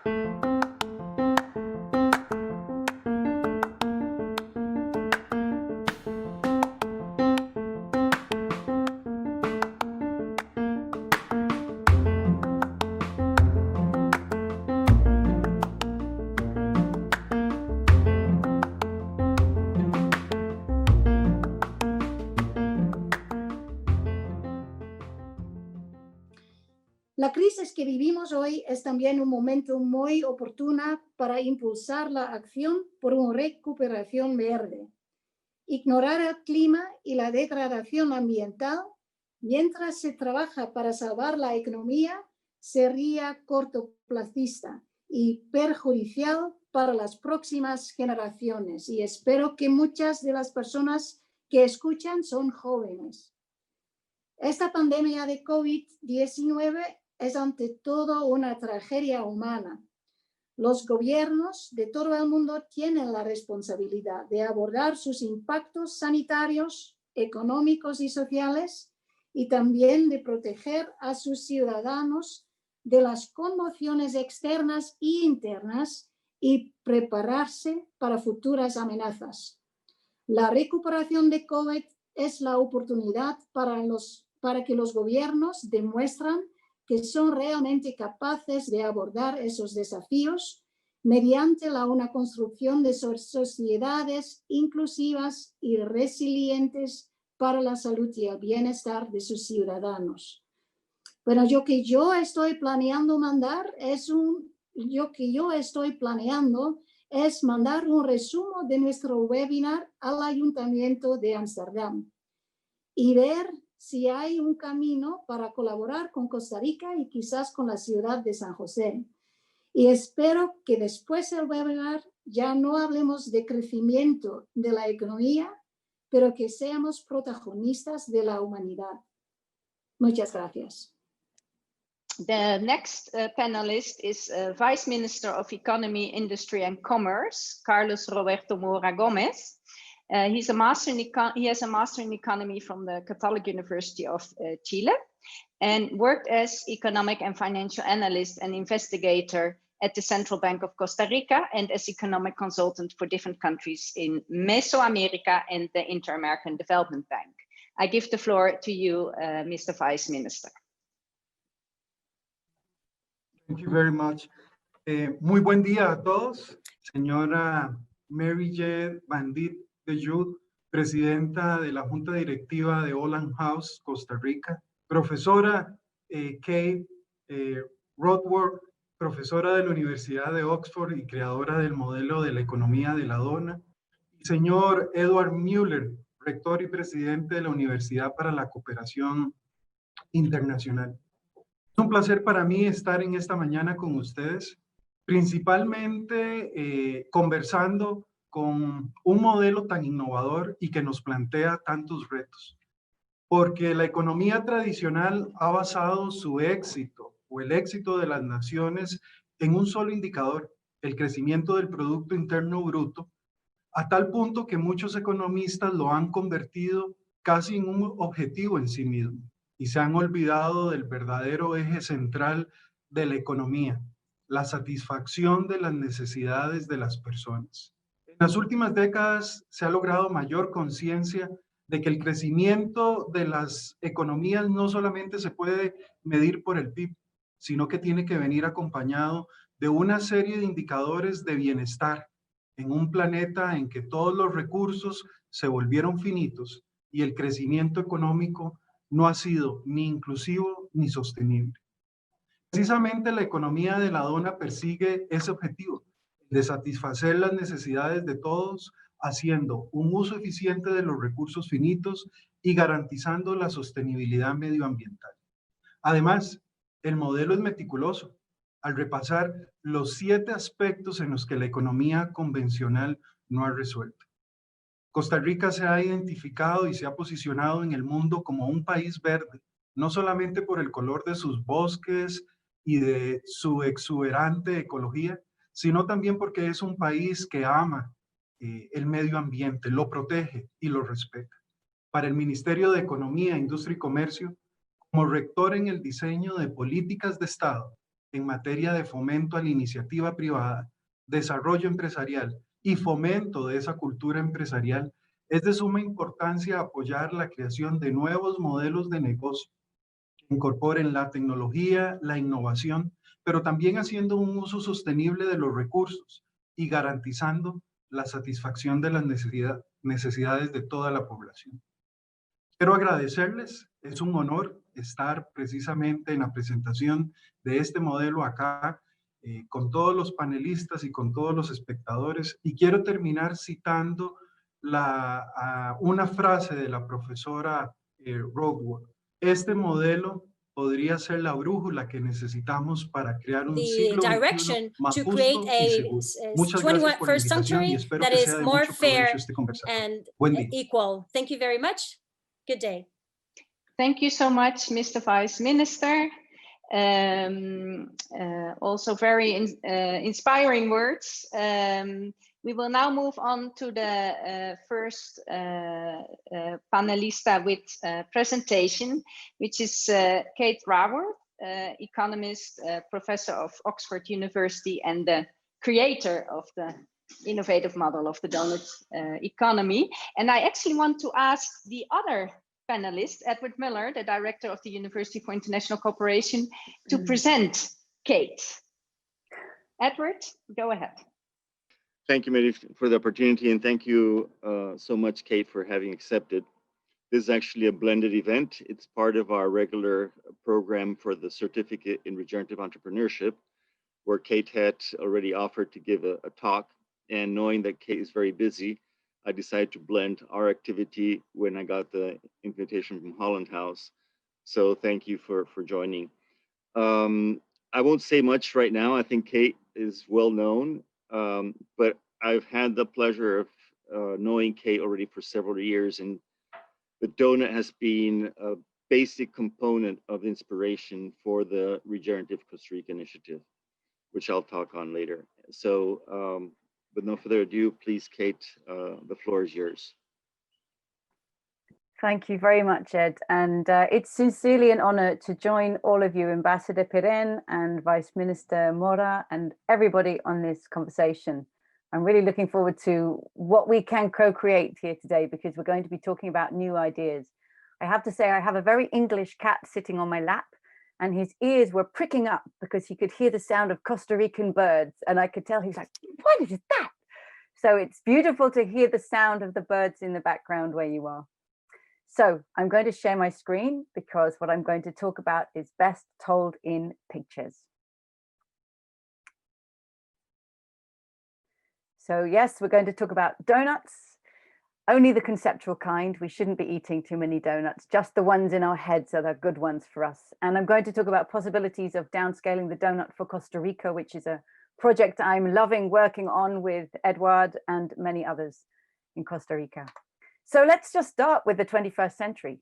La crisis que vivimos hoy es también un momento muy oportuno para impulsar la acción por una recuperación verde. Ignorar el clima y la degradación ambiental mientras se trabaja para salvar la economía sería cortoplacista y perjudicial para las próximas generaciones. Y espero que muchas de las personas que escuchan son jóvenes. Esta pandemia de COVID-19 es ante todo una tragedia humana. Los gobiernos de todo el mundo tienen la responsabilidad de abordar sus impactos sanitarios, económicos y sociales y también de proteger a sus ciudadanos de las conmociones externas e internas y prepararse para futuras amenazas. La recuperación de COVID es la oportunidad para que los gobiernos demuestren que son realmente capaces de abordar esos desafíos mediante una construcción de sociedades inclusivas y resilientes para la salud y el bienestar de sus ciudadanos. Bueno, yo estoy planeando es mandar un resumen de nuestro webinar al Ayuntamiento de Ámsterdam y ver si hay un camino para colaborar con Costa Rica y quizás con la ciudad de San José. Y espero que después del webinar ya no hablemos de crecimiento de la economía, pero que seamos protagonistas de la humanidad. Muchas gracias. The next panelist is Vice Minister of Economy, Industry and Commerce, Carlos Roberto Mora Gomez. He has a master in economy from the Catholic University of Chile and worked as economic and financial analyst and investigator at the Central Bank of Costa Rica and as economic consultant for different countries in Mesoamerica and the Inter-American Development Bank. I give the floor to you, Mr. Vice Minister. Thank you very much. Muy buen día a todos. Señora Marije de Jeude, presidenta de la Junta Directiva de Holland House Costa Rica. Profesora Kate Raworth, profesora de la Universidad de Oxford y creadora del modelo de la economía de la dona. Y señor Edward Müller, rector y presidente de la Universidad para la Cooperación Internacional. Es un placer para mí estar en esta mañana con ustedes, principalmente conversando con un modelo tan innovador y que nos plantea tantos retos. Porque la economía tradicional ha basado su éxito o el éxito de las naciones en un solo indicador, el crecimiento del Producto Interno Bruto, a tal punto que muchos economistas lo han convertido casi en un objetivo en sí mismo y se han olvidado del verdadero eje central de la economía, la satisfacción de las necesidades de las personas. En las últimas décadas se ha logrado mayor conciencia de que el crecimiento de las economías no solamente se puede medir por el PIB, sino que tiene que venir acompañado de una serie de indicadores de bienestar en un planeta en que todos los recursos se volvieron finitos y el crecimiento económico no ha sido ni inclusivo ni sostenible. Precisamente la economía de la dona persigue ese objetivo de satisfacer las necesidades de todos, haciendo un uso eficiente de los recursos finitos y garantizando la sostenibilidad medioambiental. Además, el modelo es meticuloso al repasar los 7 aspectos en los que la economía convencional no ha resuelto. Costa Rica se ha identificado y se ha posicionado en el mundo como un país verde, no solamente por el color de sus bosques y de su exuberante ecología, sino también porque es un país que ama el medio ambiente, lo protege y lo respeta. Para el Ministerio de Economía, Industria y Comercio, como rector en el diseño de políticas de Estado en materia de fomento a la iniciativa privada, desarrollo empresarial y fomento de esa cultura empresarial, es de suma importancia apoyar la creación de nuevos modelos de negocio que incorporen la tecnología, la innovación, pero también haciendo un uso sostenible de los recursos y garantizando la satisfacción de las necesidades de toda la población. Quiero agradecerles, es un honor estar precisamente en la presentación de este modelo acá, con todos los panelistas y con todos los espectadores, y quiero terminar citando una frase de la profesora Raworth. Este modelo podría ser la brújula que necesitamos para crear un siglo XXI más justo y seguro. Muchas gracias por la invitación y espero que sea de mucho provecho este conversatorio. Buen día. Equal. Thank you very much. Good day. Thank you so much, Mr. Vice Minister. Also very inspiring words. We will now move on to the first panelista with presentation, which is Kate Raworth, economist, professor of Oxford University and the creator of the innovative model of the Doughnut Economy. And I actually want to ask the other panelist, Edward Miller, the director of the University for International Cooperation, to present Kate. Edward, go ahead. Thank you, Marije, for the opportunity, and thank you so much, Kate, for having accepted. This is actually a blended event. It's part of our regular program for the Certificate in Regenerative Entrepreneurship, where Kate had already offered to give a talk, and knowing that Kate is very busy, I decided to blend our activity when I got the invitation from Holland House. So thank you for joining. I won't say much right now. I think Kate is well known, but I've had the pleasure of knowing Kate already for several years, and the Doughnut has been a basic component of inspiration for the Regenerative Costa Rica initiative, which I'll talk on later. So, with no further ado, please, Kate, the floor is yours. Thank you very much, Ed. And it's sincerely an honor to join all of you, Ambassador Pirenne and Vice Minister Mora and everybody on this conversation. I'm really looking forward to what we can co-create here today, because we're going to be talking about new ideas. I have to say, I have a very English cat sitting on my lap, and his ears were pricking up because he could hear the sound of Costa Rican birds. And I could tell he was like, what is that? So it's beautiful to hear the sound of the birds in the background where you are. So I'm going to share my screen because what I'm going to talk about is best told in pictures. So yes, we're going to talk about donuts, only the conceptual kind. We shouldn't be eating too many donuts, just the ones in our heads are the good ones for us. And I'm going to talk about possibilities of downscaling the donut for Costa Rica, which is a project I'm loving working on with Eduard and many others in Costa Rica. So let's just start with the 21st century,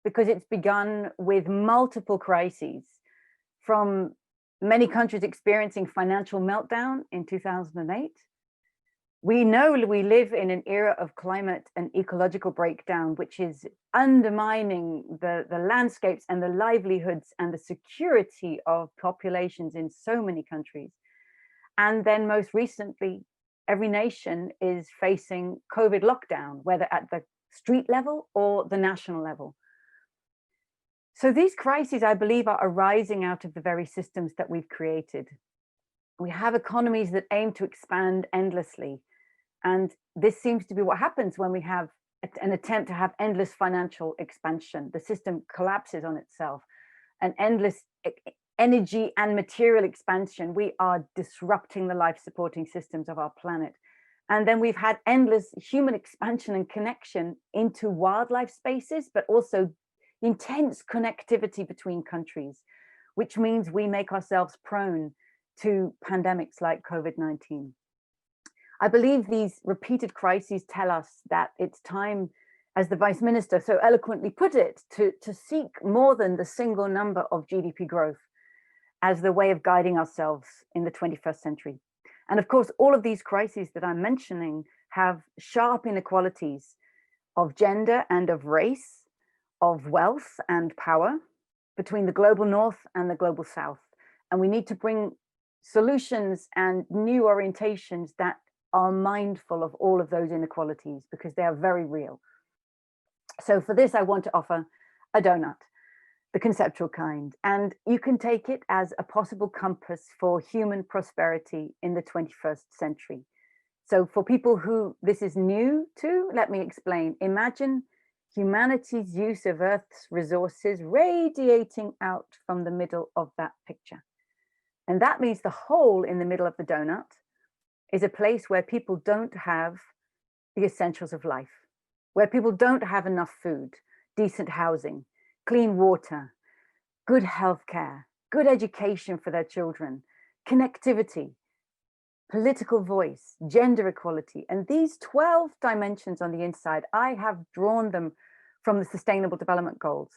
because it's begun with multiple crises, from many countries experiencing financial meltdown in 2008. We know we live in an era of climate and ecological breakdown, which is undermining the landscapes and the livelihoods and the security of populations in so many countries. And then most recently, every nation is facing COVID lockdown, whether at the street level or the national level. So these crises, I believe, are arising out of the very systems that we've created. We have economies that aim to expand endlessly. And this seems to be what happens when we have an attempt to have endless financial expansion. The system collapses on itself. An endless energy and material expansion, we are disrupting the life supporting systems of our planet. And then we've had endless human expansion and connection into wildlife spaces, but also intense connectivity between countries, which means we make ourselves prone to pandemics like COVID-19. I believe these repeated crises tell us that it's time, as the Vice Minister so eloquently put it, to seek more than the single number of GDP growth as the way of guiding ourselves in the 21st century. And of course, all of these crises that I'm mentioning have sharp inequalities of gender and of race, of wealth and power between the global north and the global south. And we need to bring solutions and new orientations that are mindful of all of those inequalities, because they are very real. So for this, I want to offer a donut, the conceptual kind, and you can take it as a possible compass for human prosperity in the 21st century. So for people who this is new to, let me explain. Imagine humanity's use of Earth's resources radiating out from the middle of that picture. And that means the hole in the middle of the donut is a place where people don't have the essentials of life, where people don't have enough food, decent housing, clean water, good healthcare, good education for their children, connectivity, political voice, gender equality. And these 12 dimensions on the inside, I have drawn them from the Sustainable Development Goals.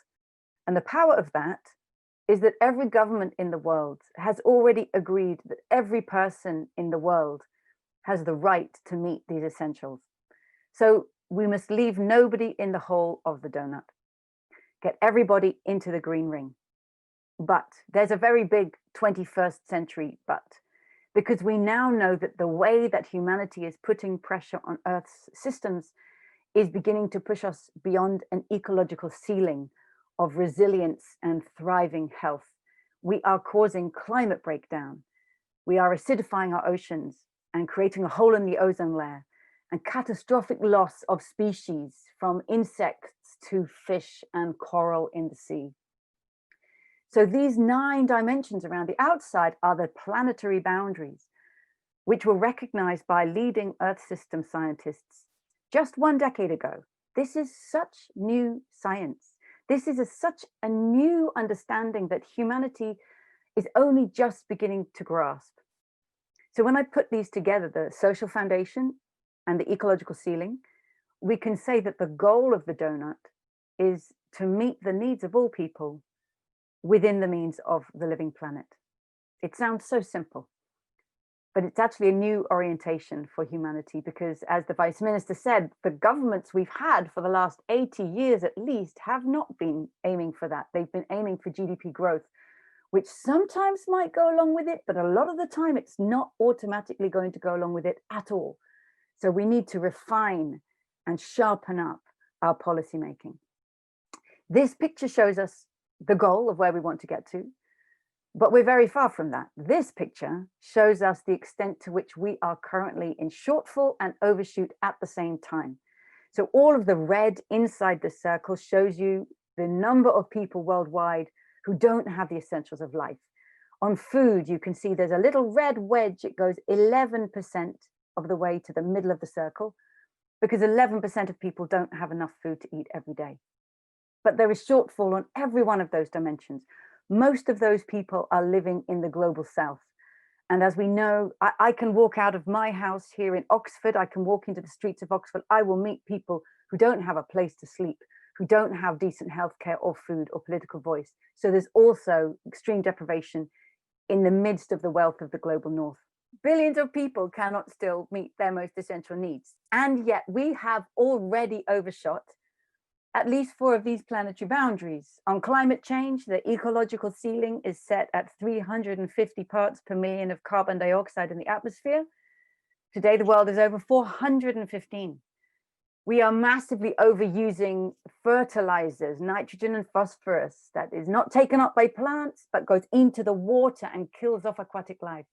And the power of that is that every government in the world has already agreed that every person in the world has the right to meet these essentials. So we must leave nobody in the hole of the donut. Get everybody into the green ring. But there's a very big 21st century but, because we now know that the way that humanity is putting pressure on Earth's systems is beginning to push us beyond an ecological ceiling of resilience and thriving health. We are causing climate breakdown. We are acidifying our oceans and creating a hole in the ozone layer, and catastrophic loss of species from insects to fish and coral in the sea. So these 9 dimensions around the outside are the planetary boundaries, which were recognized by leading Earth system scientists just 1 decade ago. This is such new science. This is such a new understanding that humanity is only just beginning to grasp. So when I put these together, the social foundation and the ecological ceiling, we can say that the goal of the donut is to meet the needs of all people within the means of the living planet. It sounds so simple, but it's actually a new orientation for humanity, because as the Vice Minister said, the governments we've had for the last 80 years at least have not been aiming for that. They've been aiming for GDP growth, which sometimes might go along with it, but a lot of the time it's not automatically going to go along with it at all. So we need to refine and sharpen up our policy making. This picture shows us the goal of where we want to get to, but we're very far from that. This picture shows us the extent to which we are currently in shortfall and overshoot at the same time. So all of the red inside the circle shows you the number of people worldwide who don't have the essentials of life. On food, you can see there's a little red wedge. It goes 11% of the way to the middle of the circle, because 11% of people don't have enough food to eat every day. But there is shortfall on every one of those dimensions. Most of those people are living in the global south. And as we know, I can walk out of my house here in Oxford, I can walk into the streets of Oxford, I will meet people who don't have a place to sleep, who don't have decent healthcare or food or political voice. So there's also extreme deprivation in the midst of the wealth of the global north. Billions of people cannot still meet their most essential needs. And yet we have already overshot at least 4 of these planetary boundaries. On climate change, the ecological ceiling is set at 350 parts per million of carbon dioxide in the atmosphere. Today, the world is over 415. We are massively overusing fertilizers, nitrogen and phosphorus, that is not taken up by plants, but goes into the water and kills off aquatic life.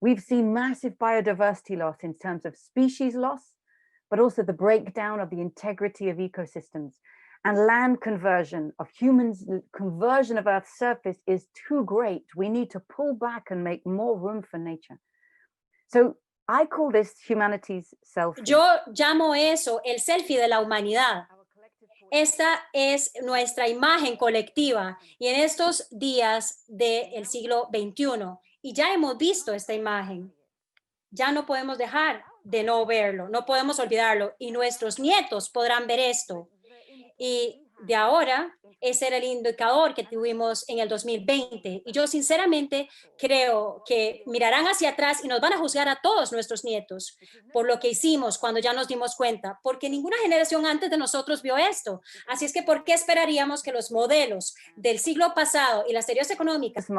We've seen massive biodiversity loss in terms of species loss, but also the breakdown of the integrity of ecosystems, and land conversion of humans. Conversion of Earth's surface is too great. We need to pull back and make more room for nature. So I call this humanity's selfie. Yo llamo eso el selfie de la humanidad. Esta es nuestra imagen colectiva y en estos días del siglo XXI. Y ya hemos visto esta imagen. Ya no podemos dejar de no verlo, no podemos olvidarlo, y nuestros nietos podrán ver esto. Y de ahora, ese era el indicador que tuvimos en el 2020. Y yo sinceramente creo que mirarán hacia atrás y nos van a juzgar a todos nuestros nietos por lo que hicimos cuando ya nos dimos cuenta, porque ninguna generación antes de nosotros vio esto. Así es que, ¿por qué esperaríamos que los modelos del siglo pasado y las teorías económicas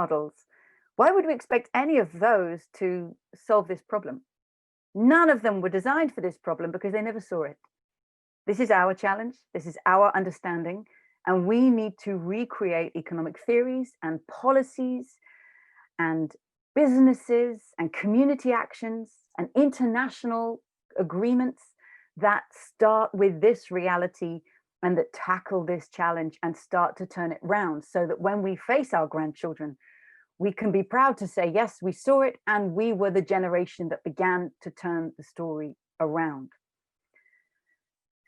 Why would we expect any of those to solve this problem? None of them were designed for this problem because they never saw it. This is our challenge. This is our understanding. And we need to recreate economic theories and policies and businesses and community actions and international agreements that start with this reality and that tackle this challenge and start to turn it round, so that when we face our grandchildren, we can be proud to say, yes, we saw it and we were the generation that began to turn the story around.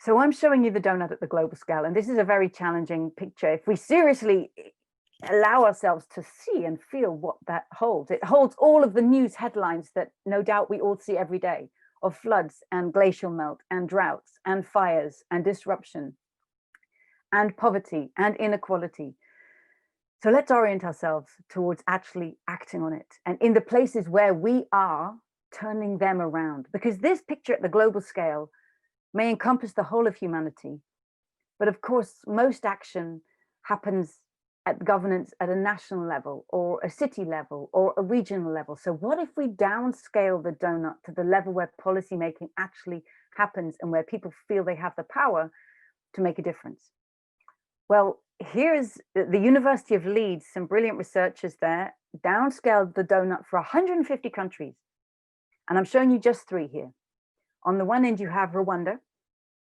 So I'm showing you the donut at the global scale, and this is a very challenging picture. If we seriously allow ourselves to see and feel what that holds, it holds all of the news headlines that no doubt we all see every day, of floods and glacial melt and droughts and fires and disruption and poverty and inequality. So let's orient ourselves towards actually acting on it, and in the places where we are, turning them around, because this picture at the global scale may encompass the whole of humanity. But of course, most action happens at governance at a national level or a city level or a regional level. So what if we downscale the donut to the level where policymaking actually happens and where people feel they have the power to make a difference? Well, here's the University of Leeds, some brilliant researchers there, downscaled the donut for 150 countries. And I'm showing you just 3 here. On the one end, you have Rwanda,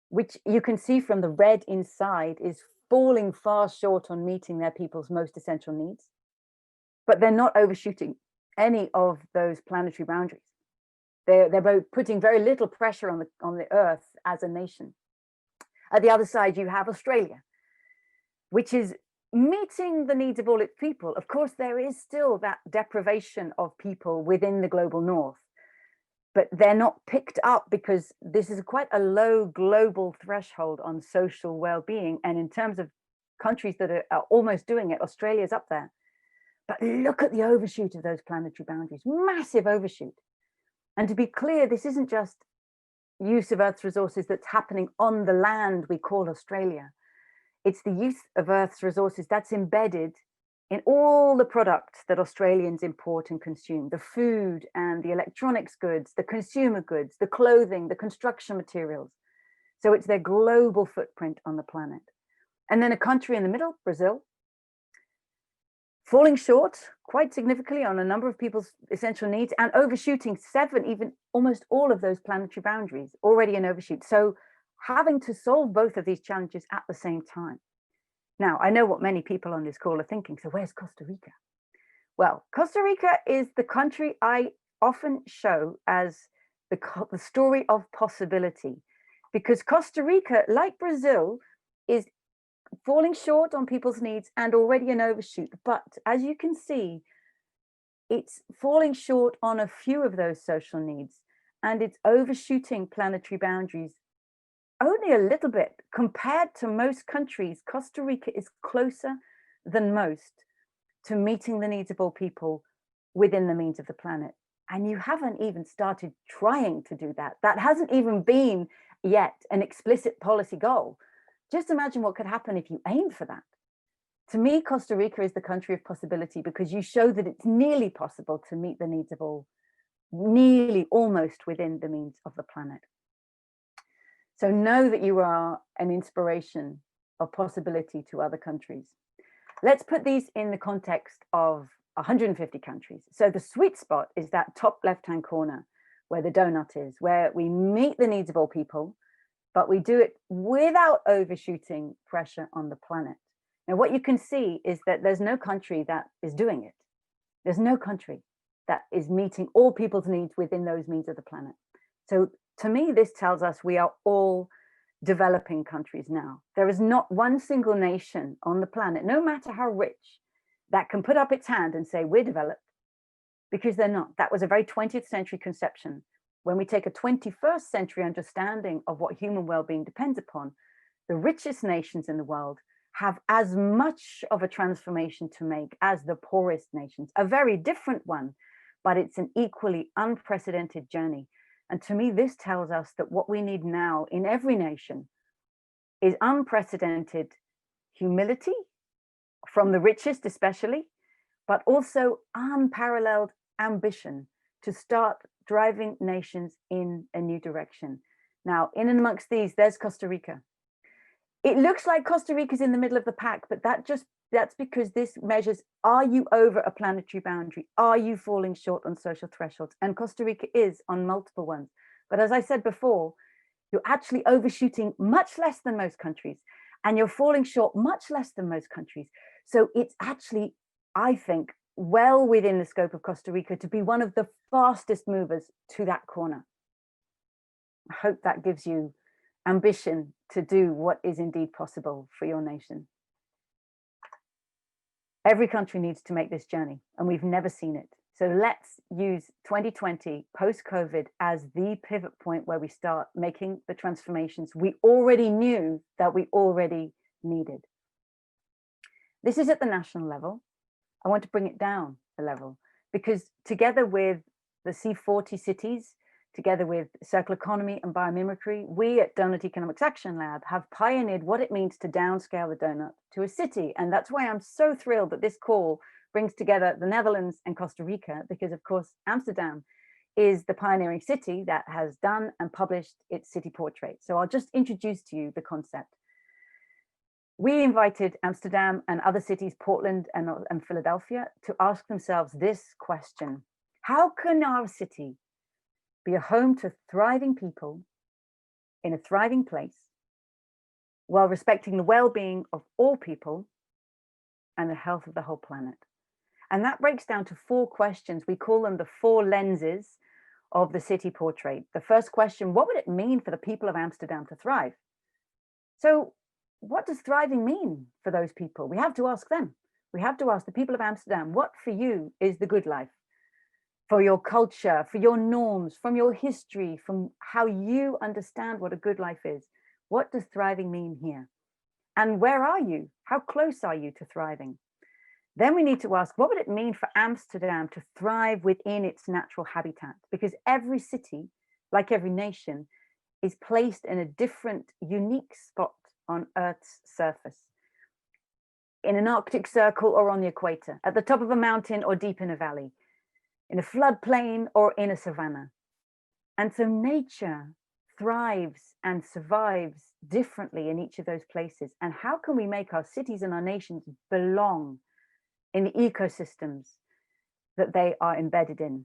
which you can see from the red inside is falling far short on meeting their people's most essential needs, but they're not overshooting any of those planetary boundaries. They're both putting very little pressure on the earth as a nation. At the other side, you have Australia, which is meeting the needs of all its people. Of course, there is still that deprivation of people within the global north, but they're not picked up because this is quite a low global threshold on social well-being. And in terms of countries that are almost doing it, Australia's up there. But look at the overshoot of those planetary boundaries, massive overshoot. And to be clear, this isn't just use of Earth's resources that's happening on the land we call Australia. It's the use of Earth's resources that's embedded in all the products that Australians import and consume, the food and the electronics goods, the consumer goods, the clothing, the construction materials. So it's their global footprint on the planet. And then a country in the middle, Brazil, falling short quite significantly on a number of people's essential needs and overshooting 7, even almost all of those planetary boundaries, already an overshoot. So having to solve both of these challenges at the same time. Now, I know what many people on this call are thinking, so where's Costa Rica? Well, Costa Rica is the country I often show as the story of possibility, because Costa Rica, like Brazil, is falling short on people's needs and already an overshoot. But as you can see, it's falling short on a few of those social needs, and it's overshooting planetary boundaries only a little bit. Compared to most countries, Costa Rica is closer than most to meeting the needs of all people within the means of the planet. And you haven't even started trying to do that. That hasn't even been yet an explicit policy goal. Just imagine what could happen if you aim for that. To me, Costa Rica is the country of possibility because you show that it's nearly possible to meet the needs of all, nearly almost within the means of the planet. So know that you are an inspiration of possibility to other countries. Let's put these in the context of 150 countries. So the sweet spot is that top left-hand corner where the donut is, where we meet the needs of all people, but we do it without overshooting pressure on the planet. Now, what you can see is that there's no country that is doing it. There's no country that is meeting all people's needs within those means of the planet. So to me, this tells us we are all developing countries now. There is not one single nation on the planet, no matter how rich, that can put up its hand and say, we're developed, because they're not. That was a very 20th century conception. When we take a 21st century understanding of what human well-being depends upon, the richest nations in the world have as much of a transformation to make as the poorest nations, a very different one, but it's an equally unprecedented journey. And to me, this tells us that what we need now in every nation is unprecedented humility from the richest especially, but also unparalleled ambition to start driving nations in a new direction. Now, in and amongst these, there's Costa Rica. It looks like Costa Rica is in the middle of the pack, but that's because this measures, are you over a planetary boundary? Are you falling short on social thresholds? And Costa Rica is on multiple ones. But as I said before, you're actually overshooting much less than most countries, and you're falling short much less than most countries. So it's actually, I think, well within the scope of Costa Rica to be one of the fastest movers to that corner. I hope that gives you ambition to do what is indeed possible for your nation. Every country needs to make this journey, and we've never seen it. So let's use 2020 post-COVID as the pivot point where we start making the transformations we already knew that we already needed. This is at the national level. I want to bring it down a level, because together with the C40 cities, together with circular economy and biomimicry, we at Doughnut Economics Action Lab have pioneered what it means to downscale the donut to a city. And that's why I'm so thrilled that this call brings together the Netherlands and Costa Rica, because of course, Amsterdam is the pioneering city that has done and published its city portrait. So I'll just introduce to you the concept. We invited Amsterdam and other cities, Portland and Philadelphia, to ask themselves this question: how can our city be a home to thriving people in a thriving place while respecting the well-being of all people and the health of the whole planet? And that breaks down to 4 questions. We call them the 4 lenses of the city portrait. The first question: what would it mean for the people of Amsterdam to thrive? So what does thriving mean for those people? We have to ask them. We have to ask the people of Amsterdam, what for you is the good life? For your culture, for your norms, from your history, from how you understand what a good life is. What does thriving mean here? And where are you? How close are you to thriving? Then we need to ask, what would it mean for Amsterdam to thrive within its natural habitat? Because every city, like every nation, is placed in a different, unique spot on Earth's surface. In an Arctic circle or on the equator, at the top of a mountain or deep in a valley, in a floodplain or in a savanna. And so nature thrives and survives differently in each of those places. And how can we make our cities and our nations belong in the ecosystems that they are embedded in?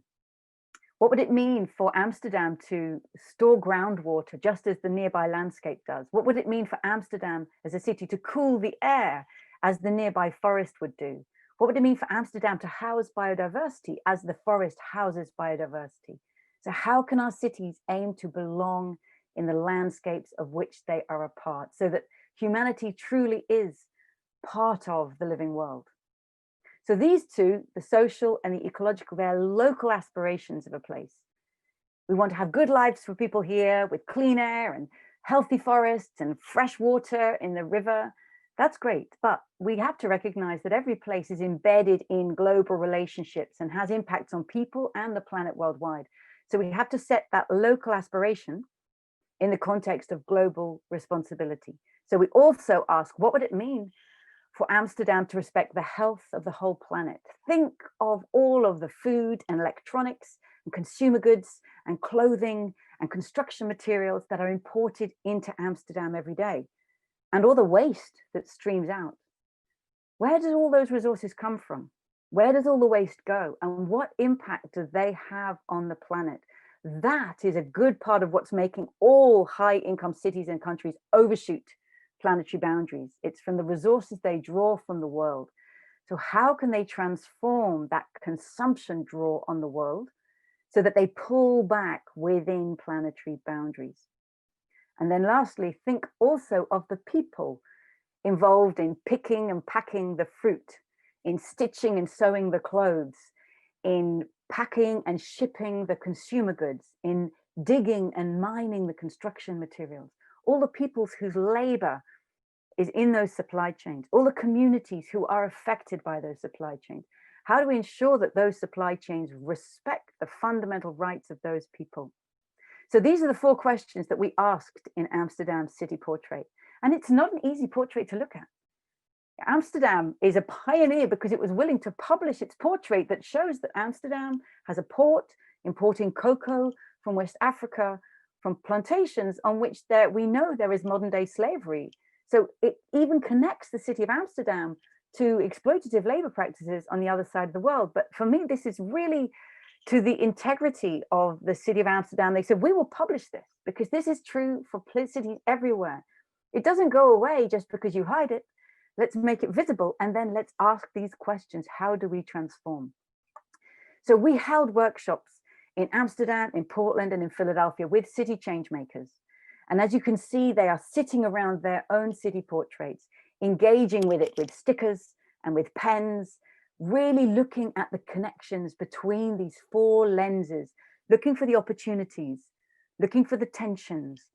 What would it mean for Amsterdam to store groundwater just as the nearby landscape does? What would it mean for Amsterdam as a city to cool the air as the nearby forest would do? What would it mean for Amsterdam to house biodiversity as the forest houses biodiversity? So how can our cities aim to belong in the landscapes of which they are a part, so that humanity truly is part of the living world? So these two, the social and the ecological, they're local aspirations of a place. We want to have good lives for people here with clean air and healthy forests and fresh water in the river. That's great, but we have to recognize that every place is embedded in global relationships and has impacts on people and the planet worldwide. So we have to set that local aspiration in the context of global responsibility. So we also ask, what would it mean for Amsterdam to respect the health of the whole planet? Think of all of the food and electronics and consumer goods and clothing and construction materials that are imported into Amsterdam every day, and all the waste that streams out. Where do all those resources come from? Where does all the waste go? And what impact do they have on the planet? That is a good part of what's making all high-income cities and countries overshoot planetary boundaries. It's from the resources they draw from the world. So how can they transform that consumption draw on the world so that they pull back within planetary boundaries? And then lastly, think also of the people involved in picking and packing the fruit, in stitching and sewing the clothes, in packing and shipping the consumer goods, in digging and mining the construction materials. All the peoples whose labor is in those supply chains, all the communities who are affected by those supply chains. How do we ensure that those supply chains respect the fundamental rights of those people? So these are the 4 questions that we asked in Amsterdam's city portrait. And it's not an easy portrait to look at. Amsterdam is a pioneer because it was willing to publish its portrait that shows that Amsterdam has a port importing cocoa from West Africa, from plantations on which we know there is modern day slavery. So it even connects the city of Amsterdam to exploitative labor practices on the other side of the world. But for me, this is really to the integrity of the city of Amsterdam. They said, we will publish this because this is true for cities everywhere. It doesn't go away just because you hide it. Let's make it visible, and then let's ask these questions. How do we transform? So we held workshops in Amsterdam, in Portland, and in Philadelphia with city change makers. And as you can see, they are sitting around their own city portraits, engaging with it with stickers and with pens, really looking at the connections between these four lenses, looking for the opportunities, looking for the tensions,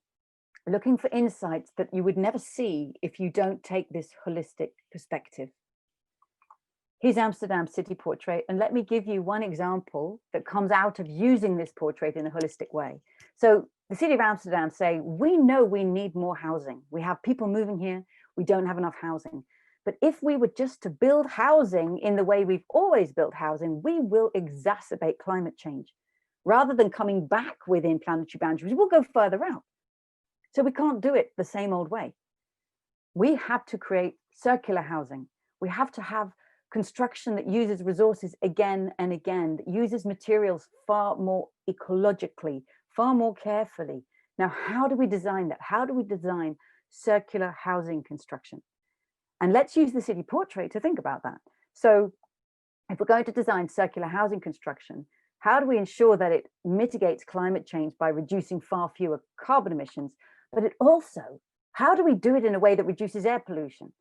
looking for insights that you would never see if you don't take this holistic perspective. Here's Amsterdam city portrait, and let me give you one example that comes out of using this portrait in a holistic way. So the city of Amsterdam say, we know we need more housing. We have people moving here, we don't have enough housing. But if we were just to build housing in the way we've always built housing, we will exacerbate climate change. Rather than coming back within planetary boundaries, we'll go further out. So we can't do it the same old way. We have to create circular housing. We have to have construction that uses resources again and again, that uses materials far more ecologically, far more carefully. Now, how do we design that? How do we design circular housing construction? And let's use the city portrait to think about that. So if we're going to design circular housing construction, how do we ensure that it mitigates climate change by reducing far fewer carbon emissions? But it also, how do we do it in a way that reduces air pollution,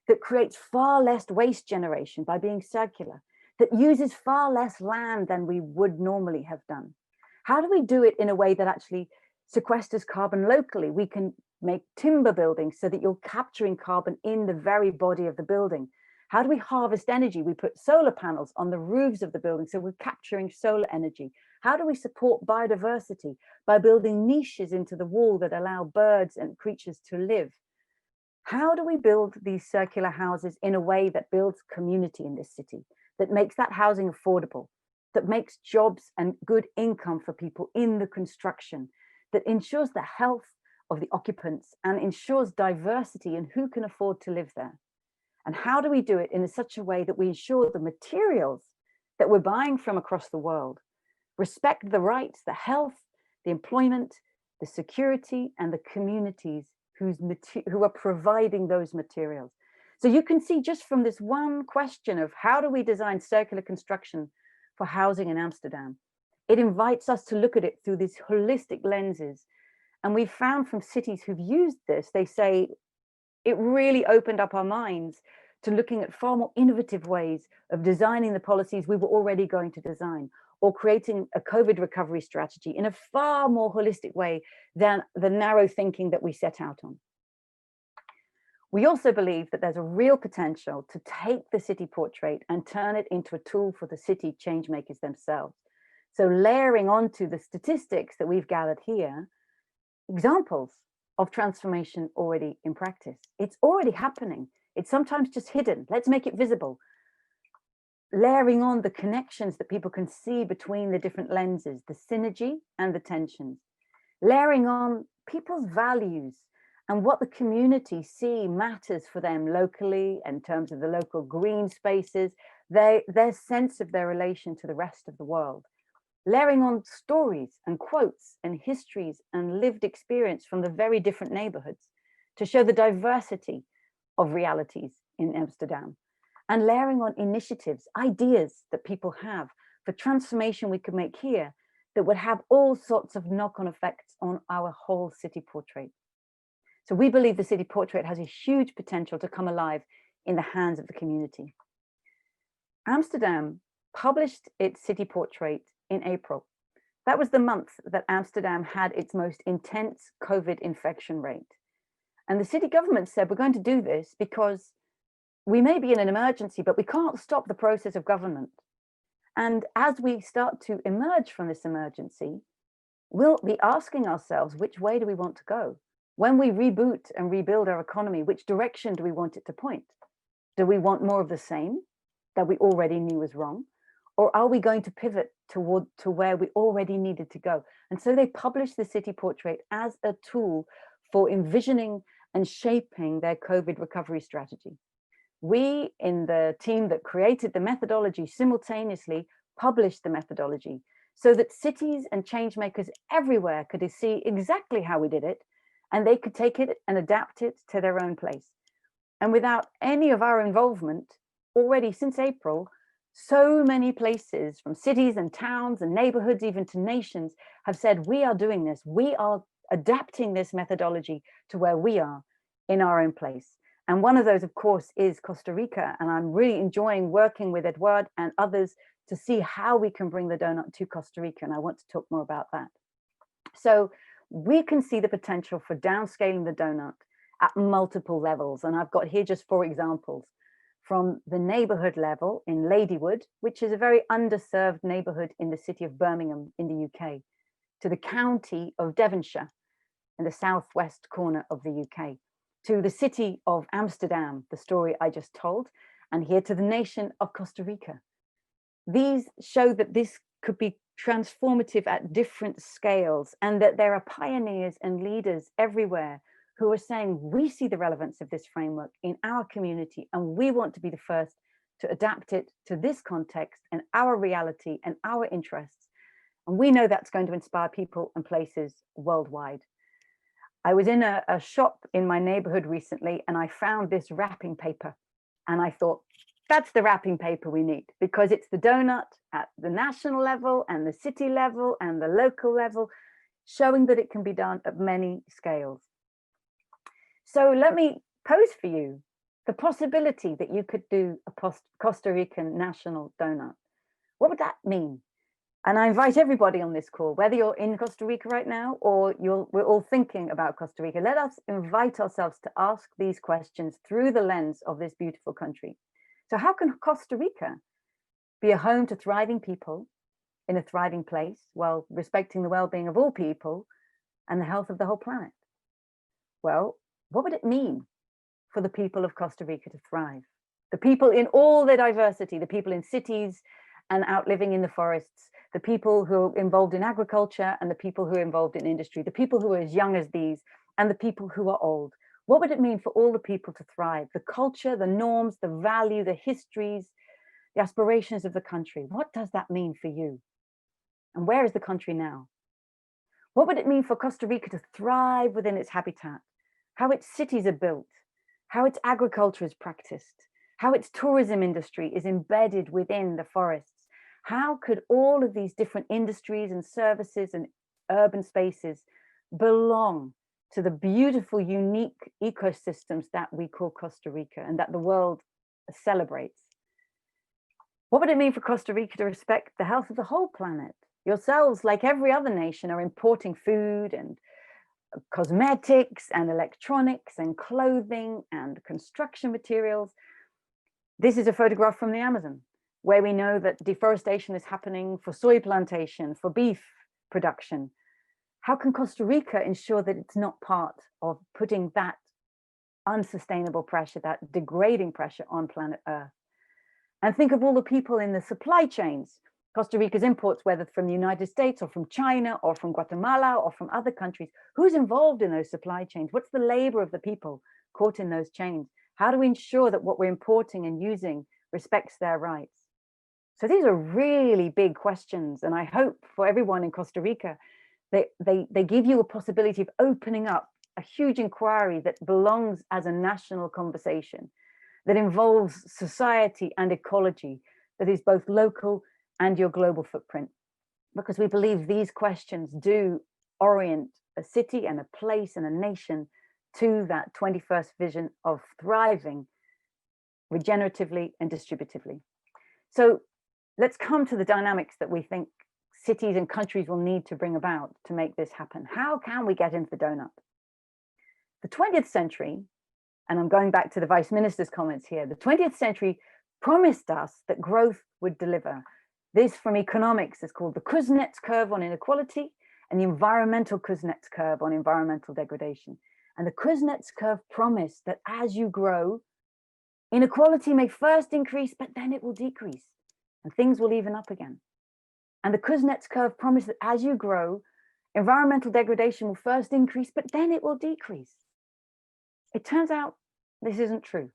that creates far less waste generation by being circular, that uses far less land than we would normally have done? How do we do it in a way that actually sequesters carbon locally? We can make timber buildings so that you're capturing carbon in the very body of the building. How do we harvest energy? We put solar panels on the roofs of the building, so we're capturing solar energy. How do we support biodiversity? By building niches into the wall that allow birds and creatures to live. How do we build these circular houses in a way that builds community in this city, that makes that housing affordable, that makes jobs and good income for people in the construction, that ensures the health of the occupants and ensures diversity in who can afford to live there? And how do we do it in such a way that we ensure the materials that we're buying from across the world respect the rights, the health, the employment, the security, and the communities who are providing those materials? So you can see just from this one question of how do we design circular construction for housing in Amsterdam, it invites us to look at it through these holistic lenses. And we've found from cities who've used this, they say it really opened up our minds to looking at far more innovative ways of designing the policies we were already going to design, or creating a COVID recovery strategy in a far more holistic way than the narrow thinking that we set out on. We also believe that there's a real potential to take the city portrait and turn it into a tool for the city change makers themselves. So layering onto the statistics that we've gathered here, examples of transformation already in practice. It's already happening. It's sometimes just hidden. Let's make it visible. Layering on the connections that people can see between the different lenses, the synergy and the tensions. Layering on people's values and what the community see matters for them locally in terms of the local green spaces, their sense of their relation to the rest of the world. Layering on stories and quotes and histories and lived experience from the very different neighborhoods to show the diversity of realities in Amsterdam. And layering on initiatives, ideas that people have for transformation we could make here that would have all sorts of knock-on effects on our whole city portrait. So we believe the city portrait has a huge potential to come alive in the hands of the community. Amsterdam published its city portrait in April. That was the month that Amsterdam had its most intense COVID infection rate. And the city government said, we're going to do this because we may be in an emergency, but we can't stop the process of government. And as we start to emerge from this emergency, we'll be asking ourselves, which way do we want to go? When we reboot and rebuild our economy, which direction do we want it to point? Do we want more of the same that we already knew was wrong? Or are we going to pivot to where we already needed to go? And so they published the city portrait as a tool for envisioning and shaping their COVID recovery strategy. We, in the team that created the methodology, simultaneously published the methodology so that cities and change makers everywhere could see exactly how we did it, and they could take it and adapt it to their own place. And without any of our involvement, already since April, so many places, from cities and towns and neighborhoods, even to nations, have said, we are doing this. We are adapting this methodology to where we are in our own place. And one of those, of course, is Costa Rica. And I'm really enjoying working with Eduard and others to see how we can bring the donut to Costa Rica. And I want to talk more about that. So we can see the potential for downscaling the donut at multiple levels. And I've got here just 4 examples. From the neighborhood level in Ladywood, which is a very underserved neighborhood in the city of Birmingham in the UK, to the county of Devonshire in the southwest corner of the UK, to the city of Amsterdam, the story I just told, and here to the nation of Costa Rica. These show that this could be transformative at different scales, and that there are pioneers and leaders everywhere who are saying, we see the relevance of this framework in our community, and we want to be the first to adapt it to this context and our reality and our interests. And we know that's going to inspire people and places worldwide. I was in a shop in my neighborhood recently, and I found this wrapping paper. And I thought, that's the wrapping paper we need, because it's the donut at the national level and the city level and the local level, showing that it can be done at many scales. So let me pose for you the possibility that you could do a Costa Rican national donut. What would that mean? And I invite everybody on this call, whether you're in Costa Rica right now or we're all thinking about Costa Rica, let us invite ourselves to ask these questions through the lens of this beautiful country. So how can Costa Rica be a home to thriving people in a thriving place while respecting the well-being of all people and the health of the whole planet? Well, what would it mean for the people of Costa Rica to thrive? The people in all their diversity, the people in cities and out living in the forests, the people who are involved in agriculture and the people who are involved in industry, the people who are as young as these and the people who are old. What would it mean for all the people to thrive? The culture, the norms, the value, the histories, the aspirations of the country. What does that mean for you? And where is the country now? What would it mean for Costa Rica to thrive within its habitat? How its cities are built, how its agriculture is practiced, how its tourism industry is embedded within the forests. How could all of these different industries and services and urban spaces belong to the beautiful, unique ecosystems that we call Costa Rica and that the world celebrates? What would it mean for Costa Rica to respect the health of the whole planet? Yourselves, like every other nation, are importing food and cosmetics and electronics and clothing and construction materials. This is a photograph from the Amazon, where we know that deforestation is happening for soy plantation, for beef production. How can Costa Rica ensure that it's not part of putting that unsustainable pressure, that degrading pressure on planet Earth? And think of all the people in the supply chains. Costa Rica's imports, whether from the United States or from China or from Guatemala or from other countries, who's involved in those supply chains? What's the labor of the people caught in those chains? How do we ensure that what we're importing and using respects their rights? So these are really big questions. And I hope for everyone in Costa Rica, they give you a possibility of opening up a huge inquiry that belongs as a national conversation, that involves society and ecology, that is both local and your global footprint, because we believe these questions do orient a city and a place and a nation to that 21st vision of thriving regeneratively and distributively. So let's come to the dynamics that we think cities and countries will need to bring about to make this happen. How can we get into the donut? The 20th century, and I'm going back to the Vice Minister's comments here, the 20th century promised us that growth would deliver. This from economics is called the Kuznets curve on inequality and the environmental Kuznets curve on environmental degradation. And the Kuznets curve promised that as you grow Inequality may first increase, but then it will decrease and things will even up again. And the Kuznets curve promises that as you grow, environmental degradation will first increase, but then it will decrease. It turns out this isn't true.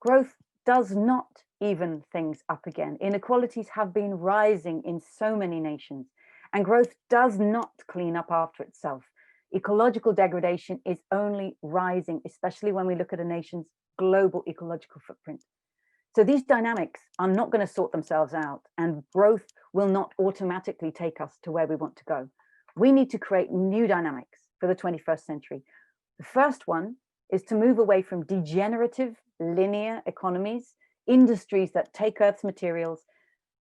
Growth does not even things up again. Inequalities have been rising in so many nations, and growth does not clean up after itself. Ecological degradation is only rising, especially when we look at a nation's global ecological footprint. So these dynamics are not going to sort themselves out, and growth will not automatically take us to where we want to go. We need to create new dynamics for the 21st century. The first one is to move away from degenerative linear economies, industries that take Earth's materials,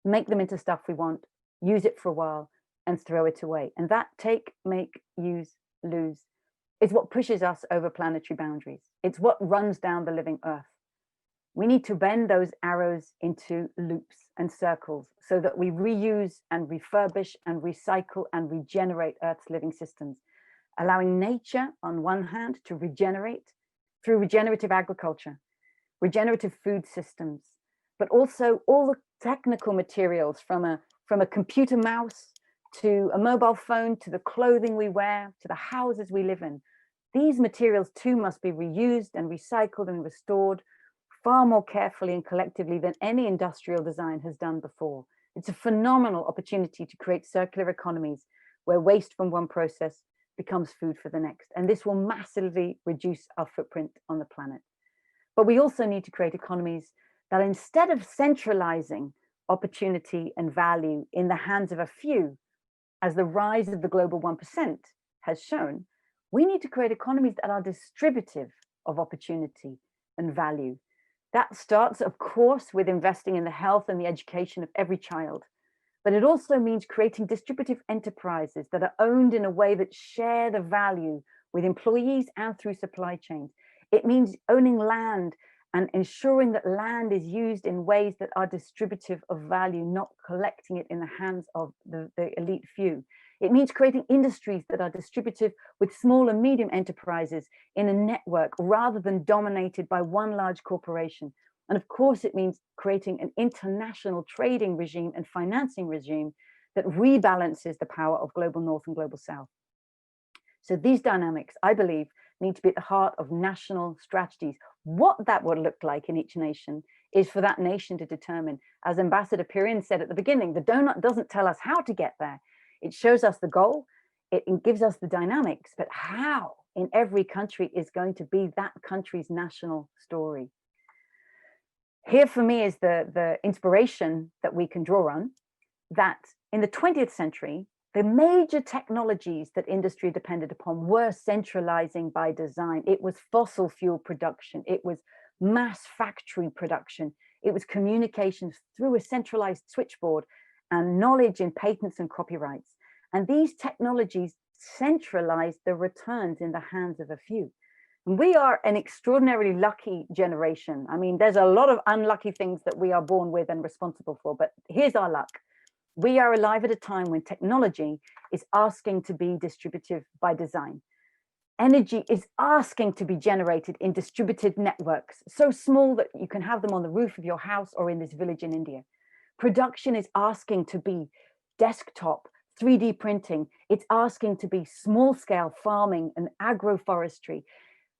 make them into stuff we want, use it for a while, and throw it away. And that take, make, use, lose is what pushes us over planetary boundaries. It's what runs down the living Earth. We need to bend those arrows into loops and circles so that we reuse and refurbish and recycle and regenerate Earth's living systems, allowing nature on one hand to regenerate through regenerative agriculture, regenerative food systems, but also all the technical materials from a computer mouse to a mobile phone, to the clothing we wear, to the houses we live in. These materials too must be reused and recycled and restored far more carefully and collectively than any industrial design has done before. It's a phenomenal opportunity to create circular economies where waste from one process becomes food for the next. And this will massively reduce our footprint on the planet. But we also need to create economies that, instead of centralizing opportunity and value in the hands of a few, as the rise of the global 1% has shown, we need to create economies that are distributive of opportunity and value. That starts, of course, with investing in the health and the education of every child. But it also means creating distributive enterprises that are owned in a way that share the value with employees and through supply chains. It means owning land and ensuring that land is used in ways that are distributive of value, not collecting it in the hands of the elite few. It means creating industries that are distributive with small and medium enterprises in a network rather than dominated by one large corporation. And of course, it means creating an international trading regime and financing regime that rebalances the power of global North and global South. So these dynamics, I believe, need to be at the heart of national strategies. What that would look like in each nation is for that nation to determine. As Ambassador Pirenne said at the beginning, the donut doesn't tell us how to get there. It shows us the goal, it gives us the dynamics, but how in every country is going to be that country's national story. Here for me is the inspiration that we can draw on, that in the 20th century, the major technologies that industry depended upon were centralizing by design. It was fossil fuel production, it was mass factory production, it was communications through a centralized switchboard, and knowledge in patents and copyrights. And these technologies centralized the returns in the hands of a few. And we are an extraordinarily lucky generation. I mean, there's a lot of unlucky things that we are born with and responsible for, but here's our luck. We are alive at a time when technology is asking to be distributive by design. Energy is asking to be generated in distributed networks, so small that you can have them on the roof of your house or in this village in India. Production is asking to be desktop, 3D printing. It's asking to be small scale farming and agroforestry.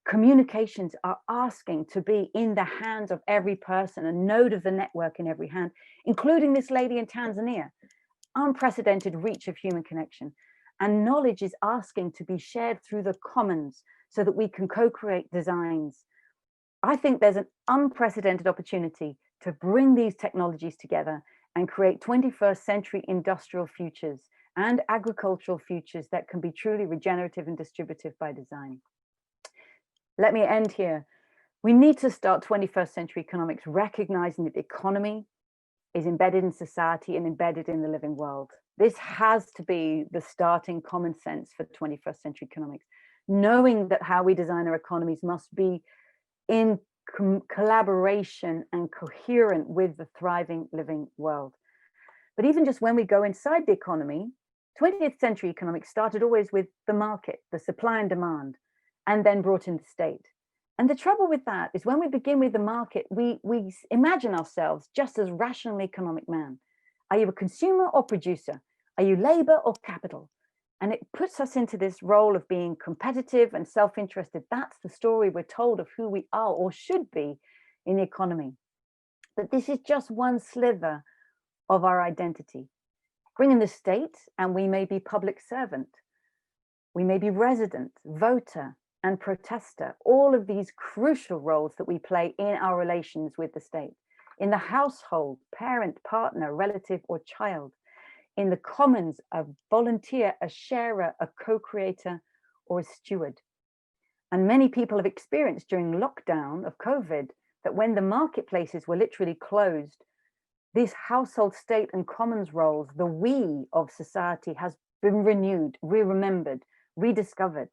Communications are asking to be in the hands of every person, a node of the network in every hand, including this lady in Tanzania. Unprecedented reach of human connection. And knowledge is asking to be shared through the commons so that we can co-create designs. I think there's an unprecedented opportunity to bring these technologies together and create 21st century industrial futures and agricultural futures that can be truly regenerative and distributive by design. Let me end here. We need to start 21st century economics recognizing that the economy is embedded in society and embedded in the living world. This has to be the starting common sense for 21st century economics, knowing that how we design our economies must be in collaboration and coherent with the thriving living world. But even just when we go inside the economy, 20th century economics started always with the market, the supply and demand, and then brought in the state. And the trouble with that is when we begin with the market, we imagine ourselves just as rational economic man. Are you a consumer or producer? Are you labor or capital? And it puts us into this role of being competitive and self-interested. That's the story we're told of who we are or should be in the economy. But this is just one sliver of our identity. Bring in the state and we may be public servant. We may be resident, voter, and protester, all of these crucial roles that we play in our relations with the state, in the household, parent, partner, relative, or child, in the commons, a volunteer, a sharer, a co-creator, or a steward. And many people have experienced during lockdown of COVID that when the marketplaces were literally closed, these household, state, and commons roles, the we of society has been renewed, re-remembered, rediscovered.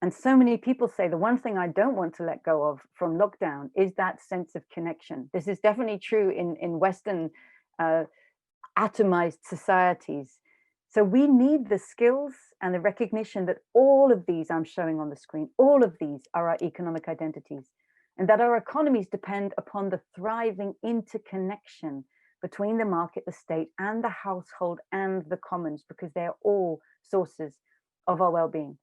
And so many people say the one thing I don't want to let go of from lockdown is that sense of connection. This is definitely true in Western atomized societies. So we need the skills and the recognition that all of these I'm showing on the screen, all of these are our economic identities, and that our economies depend upon the thriving interconnection between the market, the state, and the household and the commons, because they're all sources of our well-being.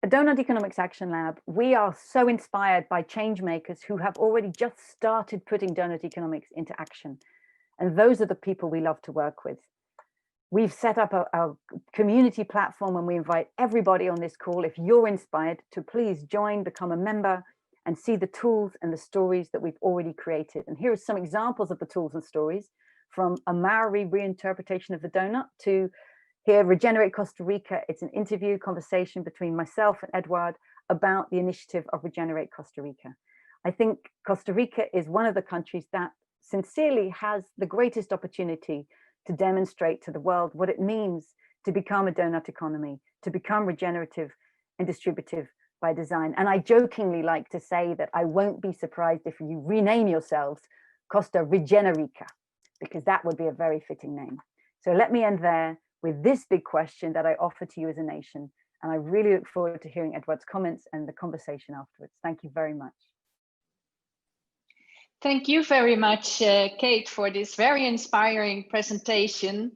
At Doughnut Economics Action Lab, we are so inspired by change makers who have already just started putting Doughnut Economics into action. And those are the people we love to work with. We've set up a community platform and we invite everybody on this call, if you're inspired, to please join, become a member, and see the tools and the stories that we've already created. And here are some examples of the tools and stories, from a Maori reinterpretation of the donut to here, Regenerate Costa Rica. It's an interview conversation between myself and Eduard about the initiative of Regenerate Costa Rica. I think Costa Rica is one of the countries that sincerely has the greatest opportunity to demonstrate to the world what it means to become a doughnut economy, to become regenerative and distributive by design. And I jokingly like to say that I won't be surprised if you rename yourselves Costa Regenerica, because that would be a very fitting name. So let me end there with this big question that I offer to you as a nation. And I really look forward to hearing Eduard's comments and the conversation afterwards. Thank you very much. Thank you very much, Kate, for this very inspiring presentation.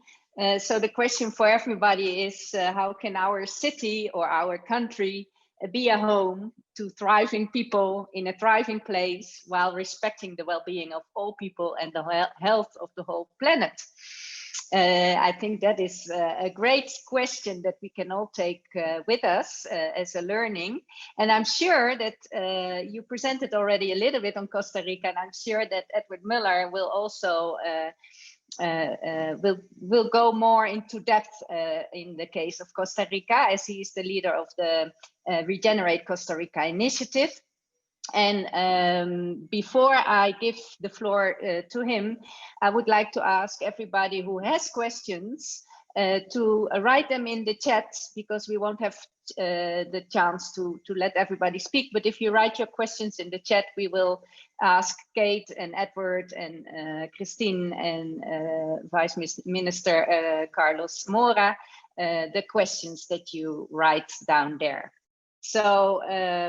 So the question for everybody is, how can our city or our country be a home to thriving people in a thriving place while respecting the well-being of all people and the health of the whole planet? I think that is a great question that we can all take with us as a learning. And I'm sure that you presented already a little bit on Costa Rica, and I'm sure that Edward Miller will also will go more into depth in the case of Costa Rica, as he is the leader of the Regenerate Costa Rica initiative. And before I give the floor to him, I would like to ask everybody who has questions to write them in the chat, because we won't have the chance to let everybody speak. But if you write your questions in the chat, we will ask Kate and Edward and Christine and Vice Minister Carlos Mora the questions that you write down there. So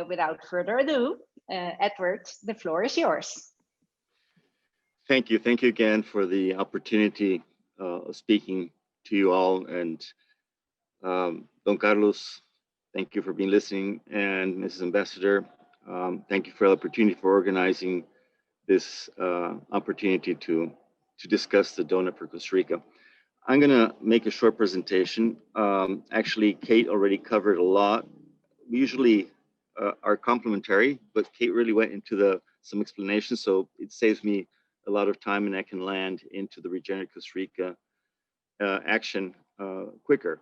without further ado, Edward, the floor is yours. Thank you. Thank you again for the opportunity of speaking to you all. And Don Carlos, thank you for being listening. And Mrs. Ambassador, thank you for the opportunity for organizing this opportunity to discuss the donut for Costa Rica. I'm going to make a short presentation. Actually, Kate already covered a lot. We usually are complementary, but Kate really went into some explanations, so it saves me a lot of time and I can land into the Regenerate Costa Rica action quicker.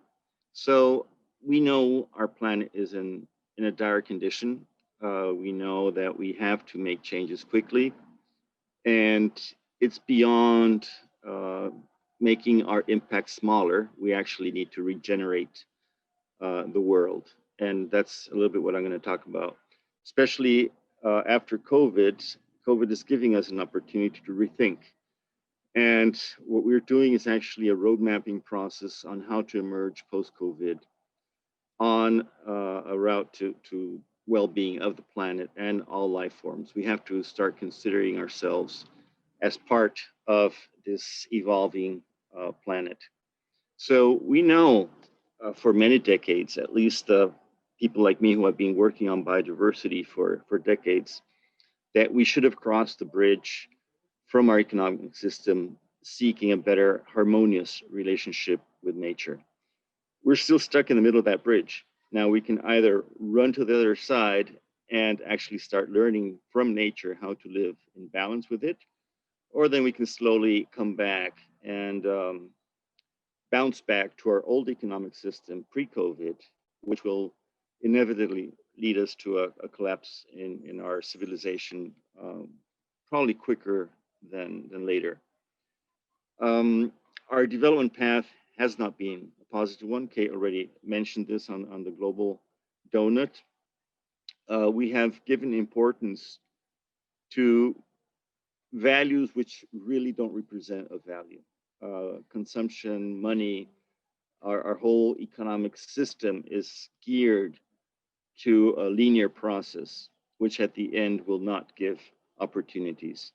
So we know our planet is in a dire condition. We know that we have to make changes quickly, and it's beyond making our impact smaller. We actually need to regenerate the world. And that's a little bit what I'm going to talk about, especially after COVID. COVID is giving us an opportunity to rethink. And what we're doing is actually a road mapping process on how to emerge post-COVID on a route to well-being of the planet and all life forms. We have to start considering ourselves as part of this evolving planet. So we know for many decades, at least people like me who have been working on biodiversity for decades, that we should have crossed the bridge from our economic system seeking a better harmonious relationship with nature. We're still stuck in the middle of that bridge. Now we can either run to the other side and actually start learning from nature how to live in balance with it, or then we can slowly come back and bounce back to our old economic system pre-COVID, which will inevitably lead us to a collapse in our civilization, probably quicker than later. Our development path has not been a positive one. Kate already mentioned this on the global donut. We have given importance to values which really don't represent a value. Consumption, money, our whole economic system is geared to a linear process, which at the end will not give opportunities.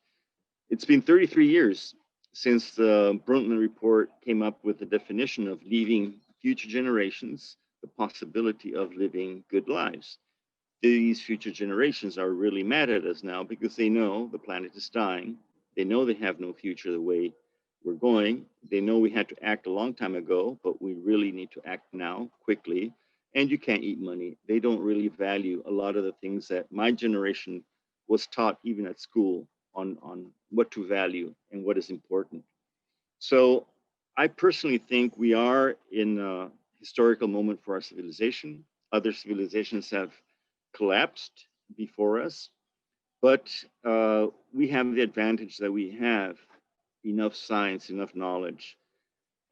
It's been 33 years since the Brundtland report came up with the definition of leaving future generations the possibility of living good lives. These future generations are really mad at us now because they know the planet is dying. They know they have no future the way we're going. They know we had to act a long time ago, but we really need to act now quickly. And you can't eat money. They don't really value a lot of the things that my generation was taught even at school on what to value and what is important. So I personally think we are in a historical moment for our civilization. Other civilizations have collapsed before us, but we have the advantage that we have enough science, enough knowledge,